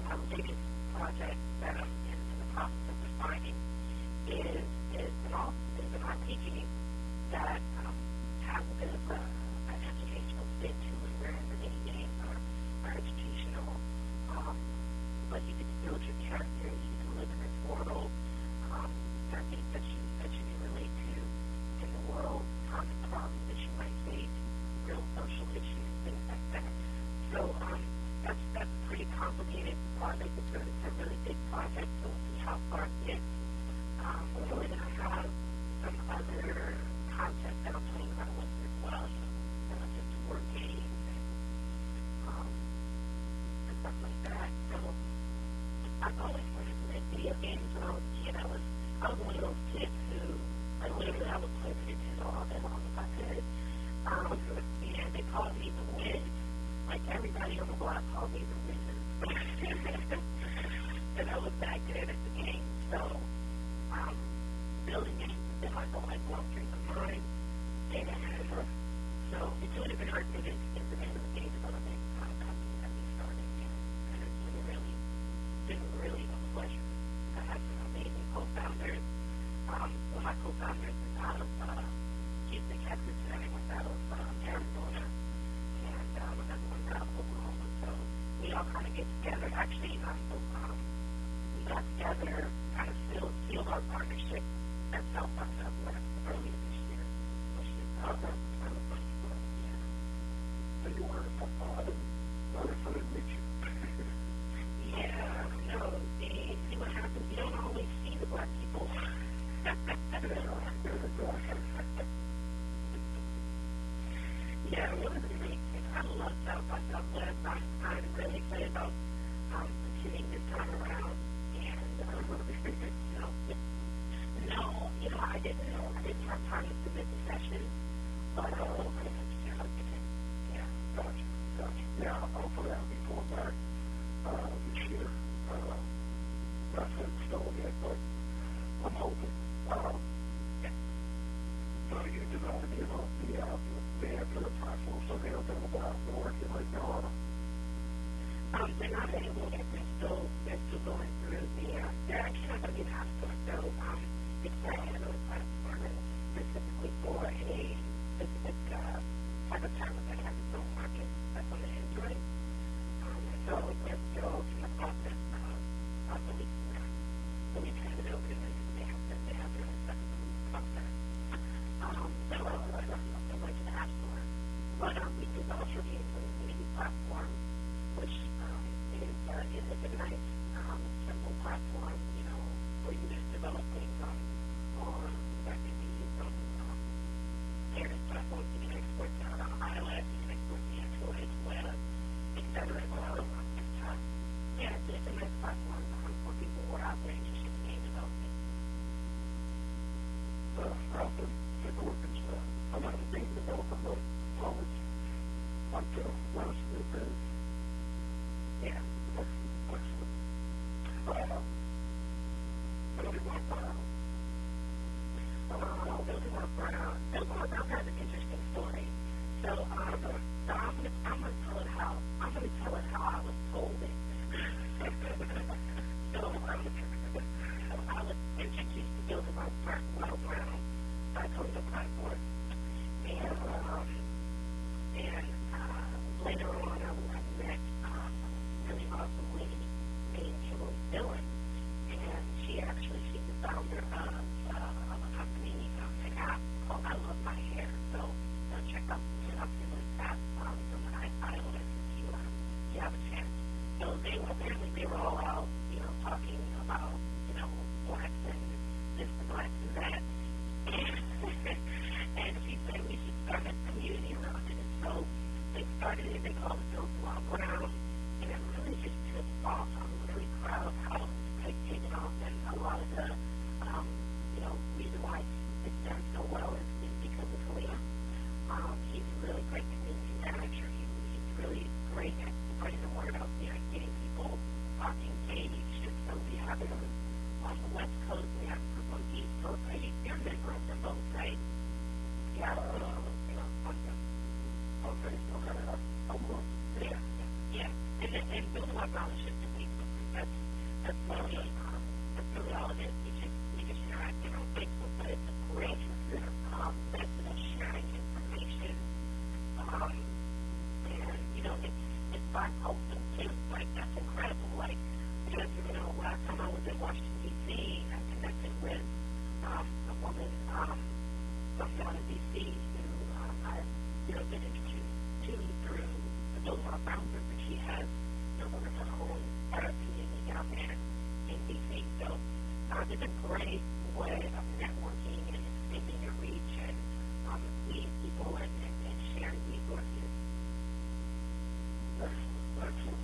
my latest project that I'm in the process of defining is an RPG that has a bit of an educational spin to it, where the mini games are educational, but you get to build your character, you get to live in this world, things that you can relate to in the world, common problems that you might face, real social issues, things like that. So that's a pretty complicated project. It's a really big project, so we'll see how far it gets. And then I have some other concepts that I'm playing around with as well, just word games and stuff like that. So I've always wanted to make video games when I was a kid. I was one of those kids who, like, literally, I would play Nintendo all day long if I could. And they called me the Wiz. Like, everybody on the block called me the Wiz. And I was that good at the game. So, building games has been like a lifelong dream of mine. And so it's really been hard to get the name of the game development company that we started. And it's been really a pleasure. I have some amazing co-founders. One of my co-founders is out of Houston, Texas, and everyone's out of Arizona. And another one's out of Oklahoma. So we all kind of get together. Actually, we got together, kind of sealed our partnership at South by Southwest earlier this year, which is kind of funny for us. Yeah. So you were wonderful to meet you. Yeah, no, see what happens, you don't always see the black people. Yeah, one of the things I love South by Southwest. I'm really excited about continuing this time around. And no, I didn't have time to submit the session, but yeah. Gotcha. Yeah, hopefully I'll be going back this year. Not set in stone yet, but I'm hoping. So you developed the Android platform, so they don't know about the working right now. They're not able yet. They're still going through they're actually not going to be an app store, so it's an Android platform, and specifically for a specific type of tablet that has its own market that's on the Android. So they're still in the process of releasing that. So we've handed it over to them, and they have their own separate process. So they're going to the app store. But we do also use the Unity platform, which is a nice, simple platform, where you just develop things on that can be used on various platforms. You can export to iOS, you can export to Android, web, etc. Yeah, it's a nice platform for people who are out there interested in game development. I've been working stuff. I'm not a game developer, but always like to learn some new things. Yeah. Bildermark Brown has an interesting story. So I'm gonna tell it how I was told it. So I was introduced to Bildermark Brown by Code Platform, and later on I met really awesome lady named Kimberly Dillon, and she's the founder of a company, an app called I Love My Hair. So check out Kimberly's app on iOS if you have a chance. So they were all out, talking about, blacks and this and blacks and that. And she said we should start a community around it. And so they started it, they called it Bildermark Brown, and it really just took off. I'm really proud of how it's taken off, and a lot of the, reason why it's done so well is because of Khalil. He's a really great community manager. He's really great at spreading the word out there and getting people engaged. And so we have him on the West Coast, we have him on the East Coast. You're a member of them both, right? Yeah. Awesome. Okay, okay, I will. Yeah, yeah. And building our relationships to people. That's really all it is. We just interacting on Facebook, but it's a great method of sharing information. And it's bipostal too. Like that's incredible. Like because last time I was in Washington D.C., I connected with a woman from down in D.C. who I've been introduced to through the Building Our Boundaries, and she has one of her own community down there in D.C. So it's a great way of networking and extending your reach and meeting people and sharing resources. Excellent.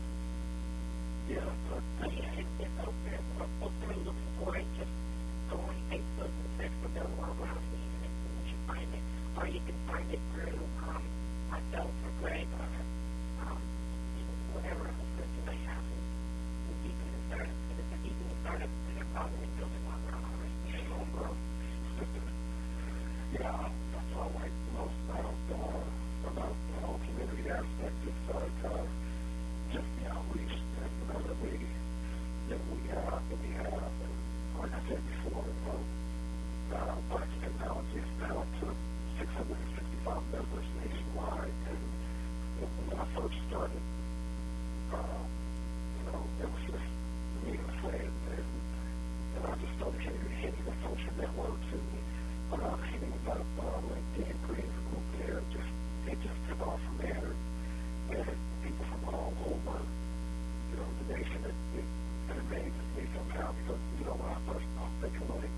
Yeah, but it's open. We're looking for it. Just go on Facebook and search for Building Our Boundaries, and you should find it. Or you can find it through myself or Greg or whatever other friends you may have who deep in the startup. If it's a deep in the startup, then they're probably building one already. Yeah, that's what I like most about the whole community aspect. It's like just the outreach that we have. And like I said before, Black Technology is now up to 665 members nationwide. And when I first started, it was just me and a friend, and I just started hitting the social networks and hitting up LinkedIn, creating a group there. It just took off from there, and people from all over, the nation. It amazes me somehow because when I first started thinking like,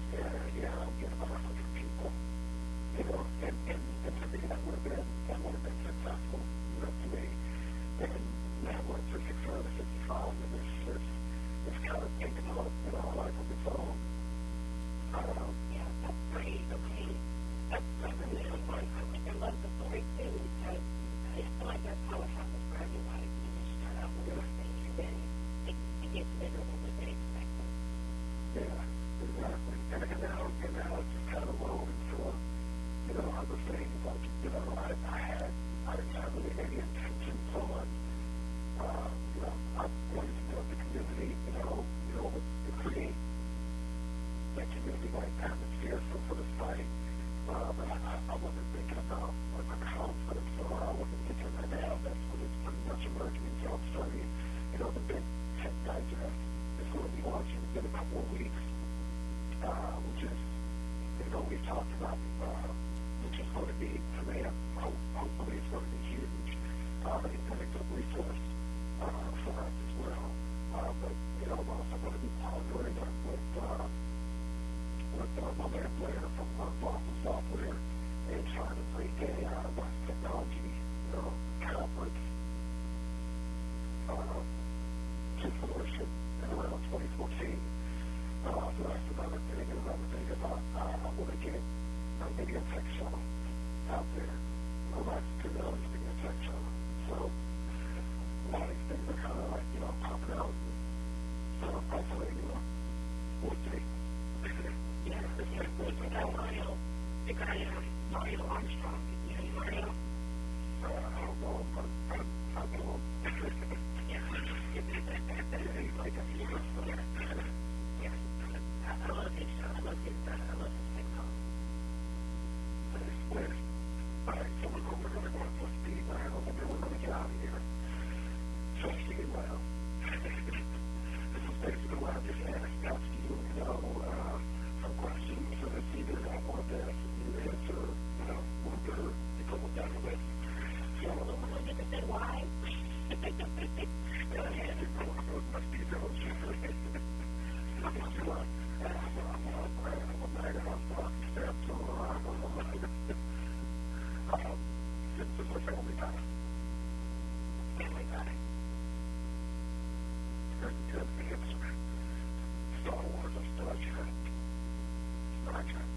I'll get about 100 people, and to me that would have been successful, to me. And now we're to 665, and it's kind of taken up, a life of its own. Yeah, that's great. Okay, that's really fun. I think I love the story too because I feel like that's how it happens for everybody. You just start out with nothing, and then it gets bigger than what they expected. Yeah, exactly. And now it's just kind of rolled into other things. Like I didn't have really any intentions on. I wanted to build the community, to create that community-like atmosphere for the site. But I wasn't thinking about my conference, or I wasn't thinking right now. That's what it's pretty much emerging into. I'm starting, the Big Tech Digest is going to be launching in a couple of weeks, which is, we've talked about, which is going to be, for me, hopefully it's going to be huge. It's going to be a good resource for us as well. But, I'm also going to be partnering up with my man Blair from Boston Software and trying to bring a Black Technology conference to fruition in around 2014. So that's another thing. And another thing is I want to get maybe a tech show out there. Black Technology being a tech show. So a lot of these things are kind of like, popping out. So hopefully, we'll see. Yeah, the guy Mario Armstrong. You know Mario? I don't know, but I know him. Yeah. He's like a hero. Yeah. I love his show. I love his technology. All right, so we're going to go to speed now, and then we're going to get out of here. So see you well. This is basically what I just asked you, some questions, so it's either I want to ask you to answer, what they're going down the list. So, why? go ahead and go through my details. I'm going to this is a family time. Family time. Good answer. Star Wars or Star Trek? Star Trek.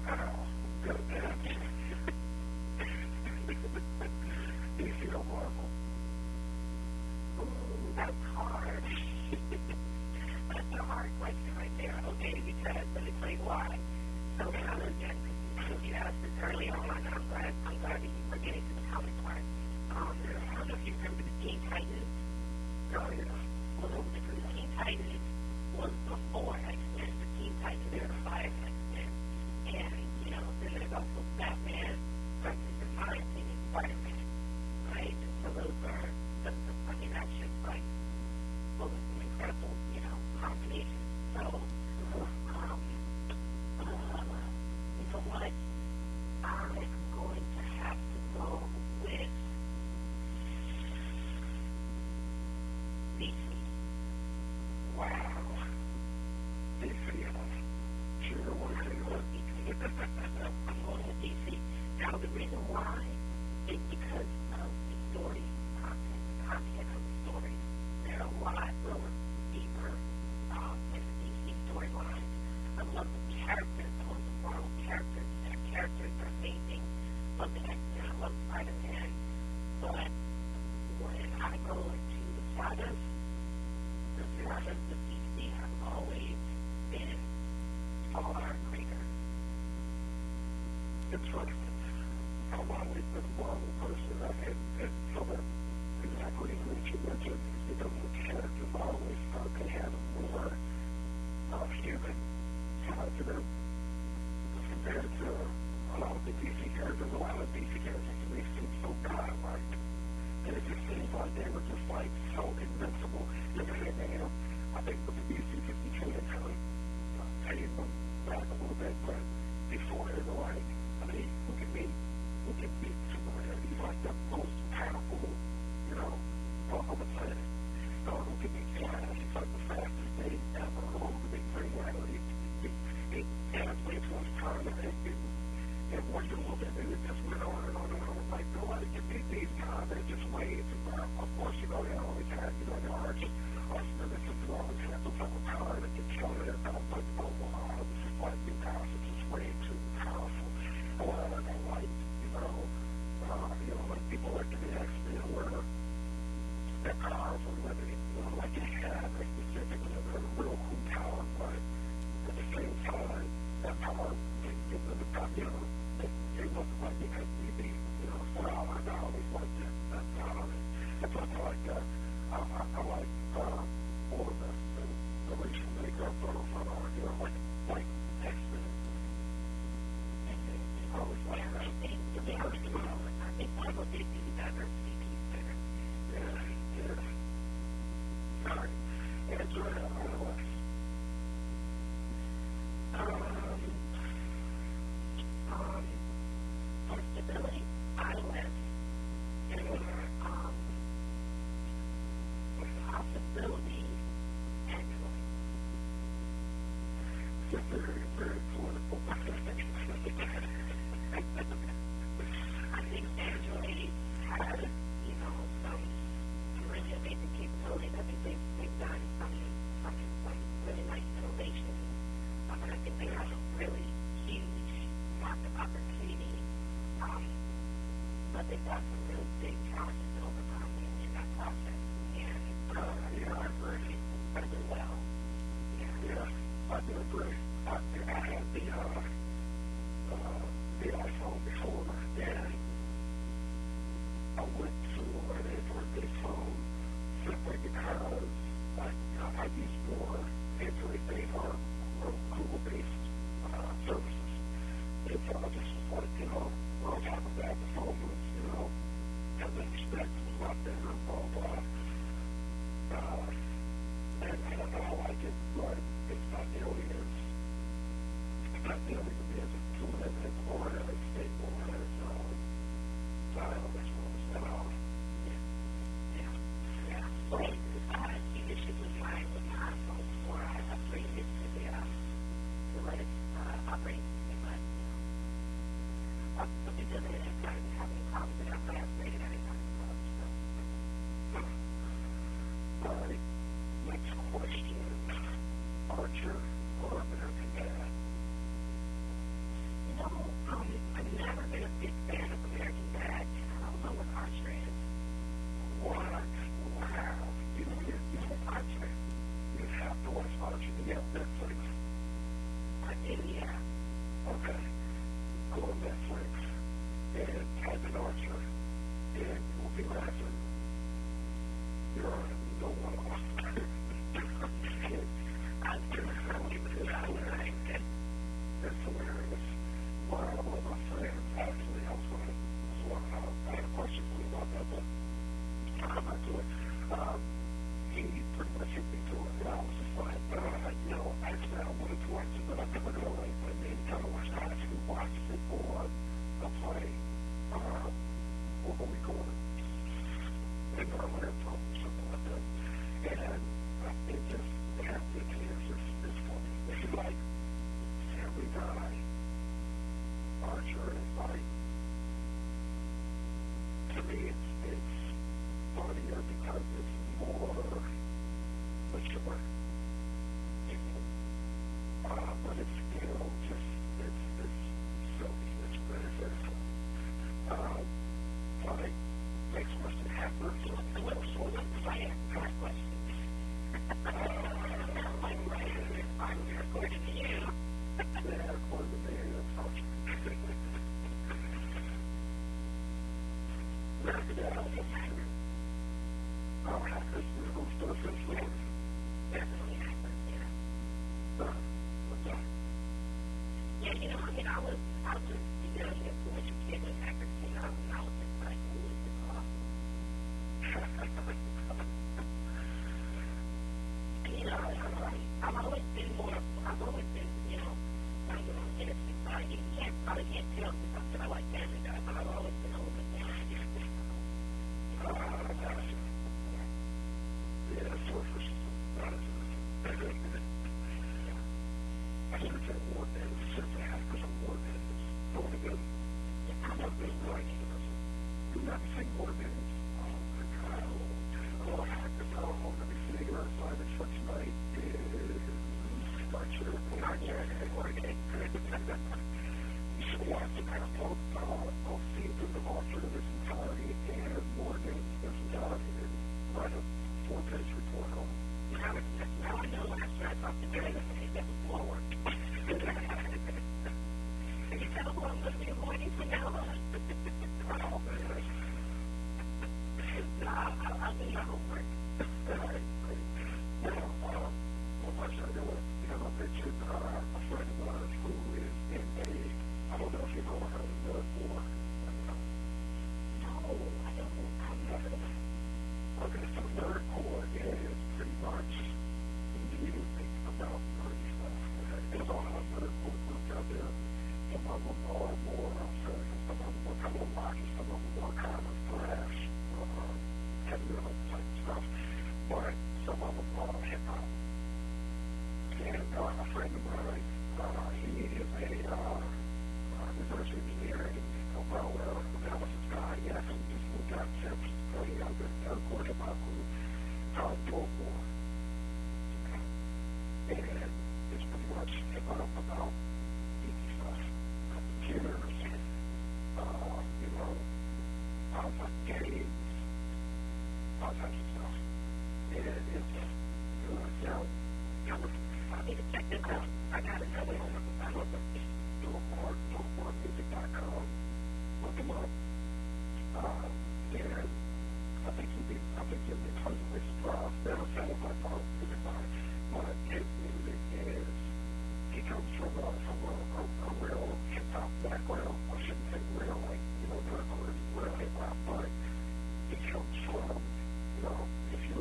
Wow. Good answer. DC or Marvel? Ooh, that's hard. That's a hard question right there. Okay, because let me tell you why. So when I was young, you asked this early on, I'm glad that you were getting the PC have always been far greater. It's funny. I've always been a moral person. And so that exactly what you mentioned is because the characters always thought they had a more human side to them compared to a lot of the DC characters. A lot of DC characters to me seem so godlike. And it just seems like they were just like so invincible. I think with the DC 52 they kind of paid them back a little bit, but before they were like, I mean, look at me, look at me, Superman. He's like the most powerful, on the planet. Look at me, Flash. He's like the fastest thing ever. The big green lantern. He has way too much time to make it. And once you look at it, it just went on and on and on. Like, nobody can beat these guys. They're just way too far. Of course, they always had, the arch nemesis who always had some type of power that could kill it. But, oh, wow, this is like new powers. It's just way too powerful. Or, like, like people like the X-Men where they're powerful, whether like they have a specific, real cool power, but at the same time, that power didn't give them the power, they look like they had to be, so I always like that power. That's why I like that. I like all of this, the racial makeup of, like X-Men. I always like that. I think one of the big diversity piece there. Yeah. Sorry. Answer it on the list. On stability, iOS, and possibility, Android. It's very, very political. I think Android has, some really amazing capabilities. I think they've done some really nice innovations. And I think they have a really huge market opportunity. But they've got some really big challenges to overcome in that process. And I agree. I do well. Yeah, I do agree. I had the iPhone before, and I went to an Android-based phone simply because I use more Android-based or Google-based services. And so I just was like, on top of that, the phone was, as I expected, was a lot better, blah, blah. And I like it, but it's not nearly as intuitive as or as stable as iOS was at all. Yeah. So I had few issues with my iPhone before I upgraded it to let it operate. But because I didn't have any problems with it, I upgraded every time. Next question. Archer or American Dad? I've never been a big fan of American Dad. I don't know what Archer is. What? Wow. You know Archer? You have to watch Archer. You have Netflix. I do, yeah. Okay. Go on Netflix and type in Archer, and you will be laughing. You're on no one off. It's hilarious. One of my friends, actually, I had a question for you about that, but I'll come back to it. He pretty much hit me to it, and I was just like, actually, I wanted to watch it, but I couldn't go away. But then kind of watched, I actually watched it on a plane, what were we going? In Orlando, something like that. And it just, it's funny. If you like Family Guy, Archer is like, to me, it's funnier because it's more mature. But it's still just, it's silly. It's very, very funny. Like, next question. hackers. So what was the right question? I'm recording to you. Yeah, according to me, that's not true. Hackers, those stuff is wrong. Definitely hackers, yeah. What's that? Yeah, you know, I mean, I was young influential kid with hackers, you know, and I was just like, ooh, this is awesome. And, you know, I've always been, you know, kind of on the innocent side. You probably can't tell because I like Family Guy, but I've always been a little bit down. Yeah, surfers. I should have said war names. Since the hackers are war names. Don't even. I'm not being right. Do not say war names. Oh, my God. Oh, hackers. Oh, let me see. Your assignment for tonight is start your war name. You should watch the past all seasons of all through this entirety and war names. This entirety and write a 4-page report on. Now I know last year I talked to Barry that was more work. Can you tell who I'm going to be avoiding from now on? Oh, man. I'll do my homework. Great. Now, what should I do with? You know, I mentioned a friend of mine who is in I don't know if you've ever heard of Nerd War. No, I don't. I've never. Okay, so Nerd War is pretty much music about nerdy stuff. Okay? There's a lot of Nerd War groups out there. Some of them are more serious, some of them are kind of rocky, some of them are kind of thrash, heavy metal type stuff. But some of them are hip hop. And a friend of mine, he is a reverse engineering, analysis guy. He actually just moved out to San Francisco. He has a core hip hop group called Dope War. And it's pretty much hip hop about geeky stuff, computers, you know, games, all types of stuff. And it's I need to check this out. I got another one. I love it. DopeWarMusic.com. Look them up. And I think you'll be pleasantly surprised. They don't sound like pop music, but his music is, he comes from a real hip-hop background. I shouldn't say real, like, you know, real hip-hop, but he comes from, you know, if you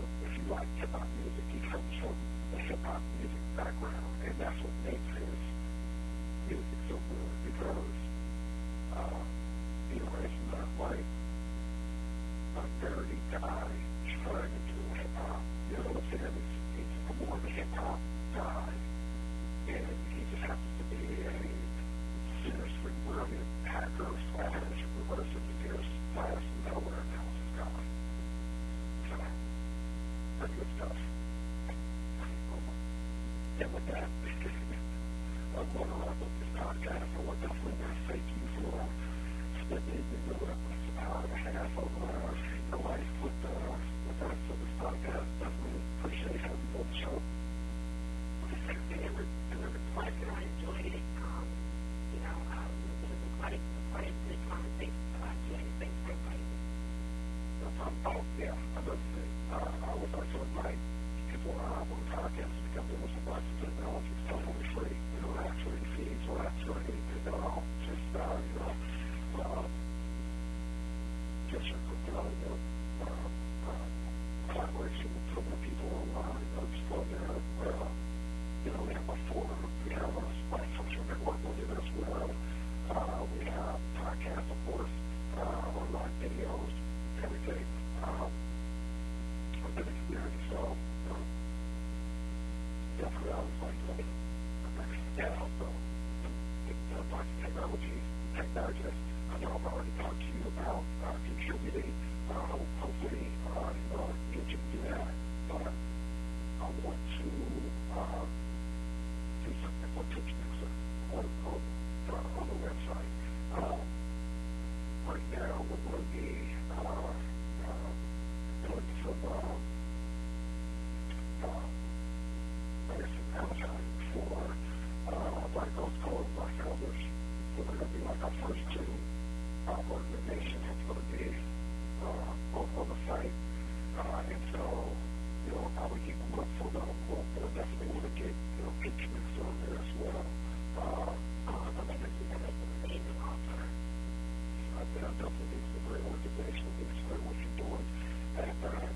like hip-hop music, he comes from the hip-hop music background, and that's what makes his music so good, because, you know, it's not like a dirty guy trying to do hip-hop, you know what I'm saying? He's more of a hip-hop guy, and he just happens to be a seriously brilliant hacker / reverse engineer / malware analysis guy. So, pretty good stuff. And with that, I'm going to wrap up this podcast. I want definitely to thank you for spending an hour and a half of your life with us on this podcast. Definitely appreciate having you on the show. It was a pleasure. I enjoyed it. You know, it was quite a good conversation. So I do anything for everybody. Oh, yeah, I love to say. I would like to invite people on the podcast to come to us and watch the technology. It's totally free. You don't have to any fees or have to anything at all. Just, you know, just your collaboration with so many people online. Just go there. You know, we have a forum. We have a social network within as well. We have podcasts, of course, online videos, everything. Within the community. So, definitely I was like, and also, technology, technologists. I know I've already talked to you about contributing. I hope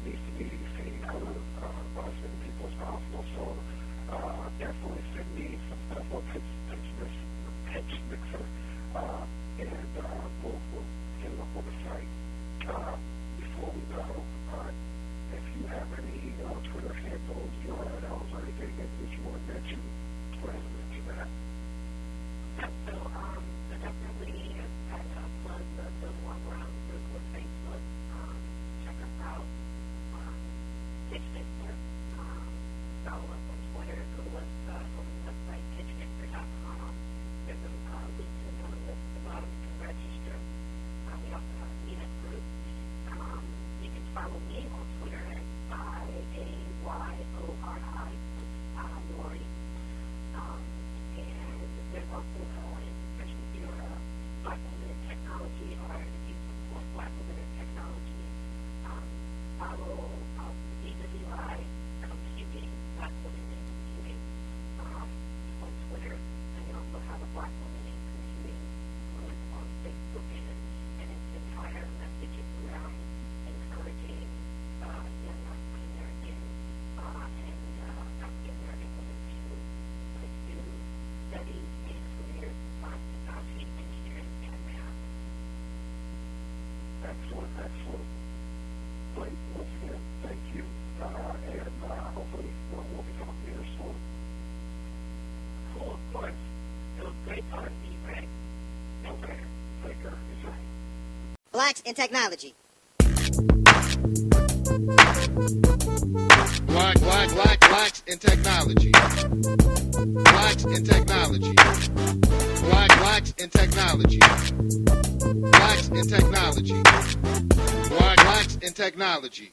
needs to be seen heard by as many people as possible. So definitely send me some stuff on pitch mixer, and we'll get it up on the site. Before we go, if you have any Twitter handles, URLs, or anything that you want to mention, go ahead and mention that. So definitely, I plug the One Ground group on Facebook. Check us out. Pitchmixer. Follow us on Twitter. Go to us on the website, pitchmixer.com. There's a link to the list at the bottom. You can register. We also have a meetup group. You can follow me on Twitter at IAYORI, Lori. And there's also, especially if you're a Black woman in technology or if you support Black women in technology, follow BWI Computing, Black Women in Computing, on Twitter. And you also have a Black Women in Computing group on Facebook, and its entire message is around encouraging young African Americans and African American women to pursue studies and careers in science, technology, engineering, and math. Excellent, excellent. Great. Once again, thank you. And hopefully we'll be talking here soon. Cool, of course. It was great talking to you, Greg. Okay. Take care. Good night. Blacks in Technology. Blacks in technology. Blacks in technology. Blacks in technology. Blacks in technology. Blacks in technology.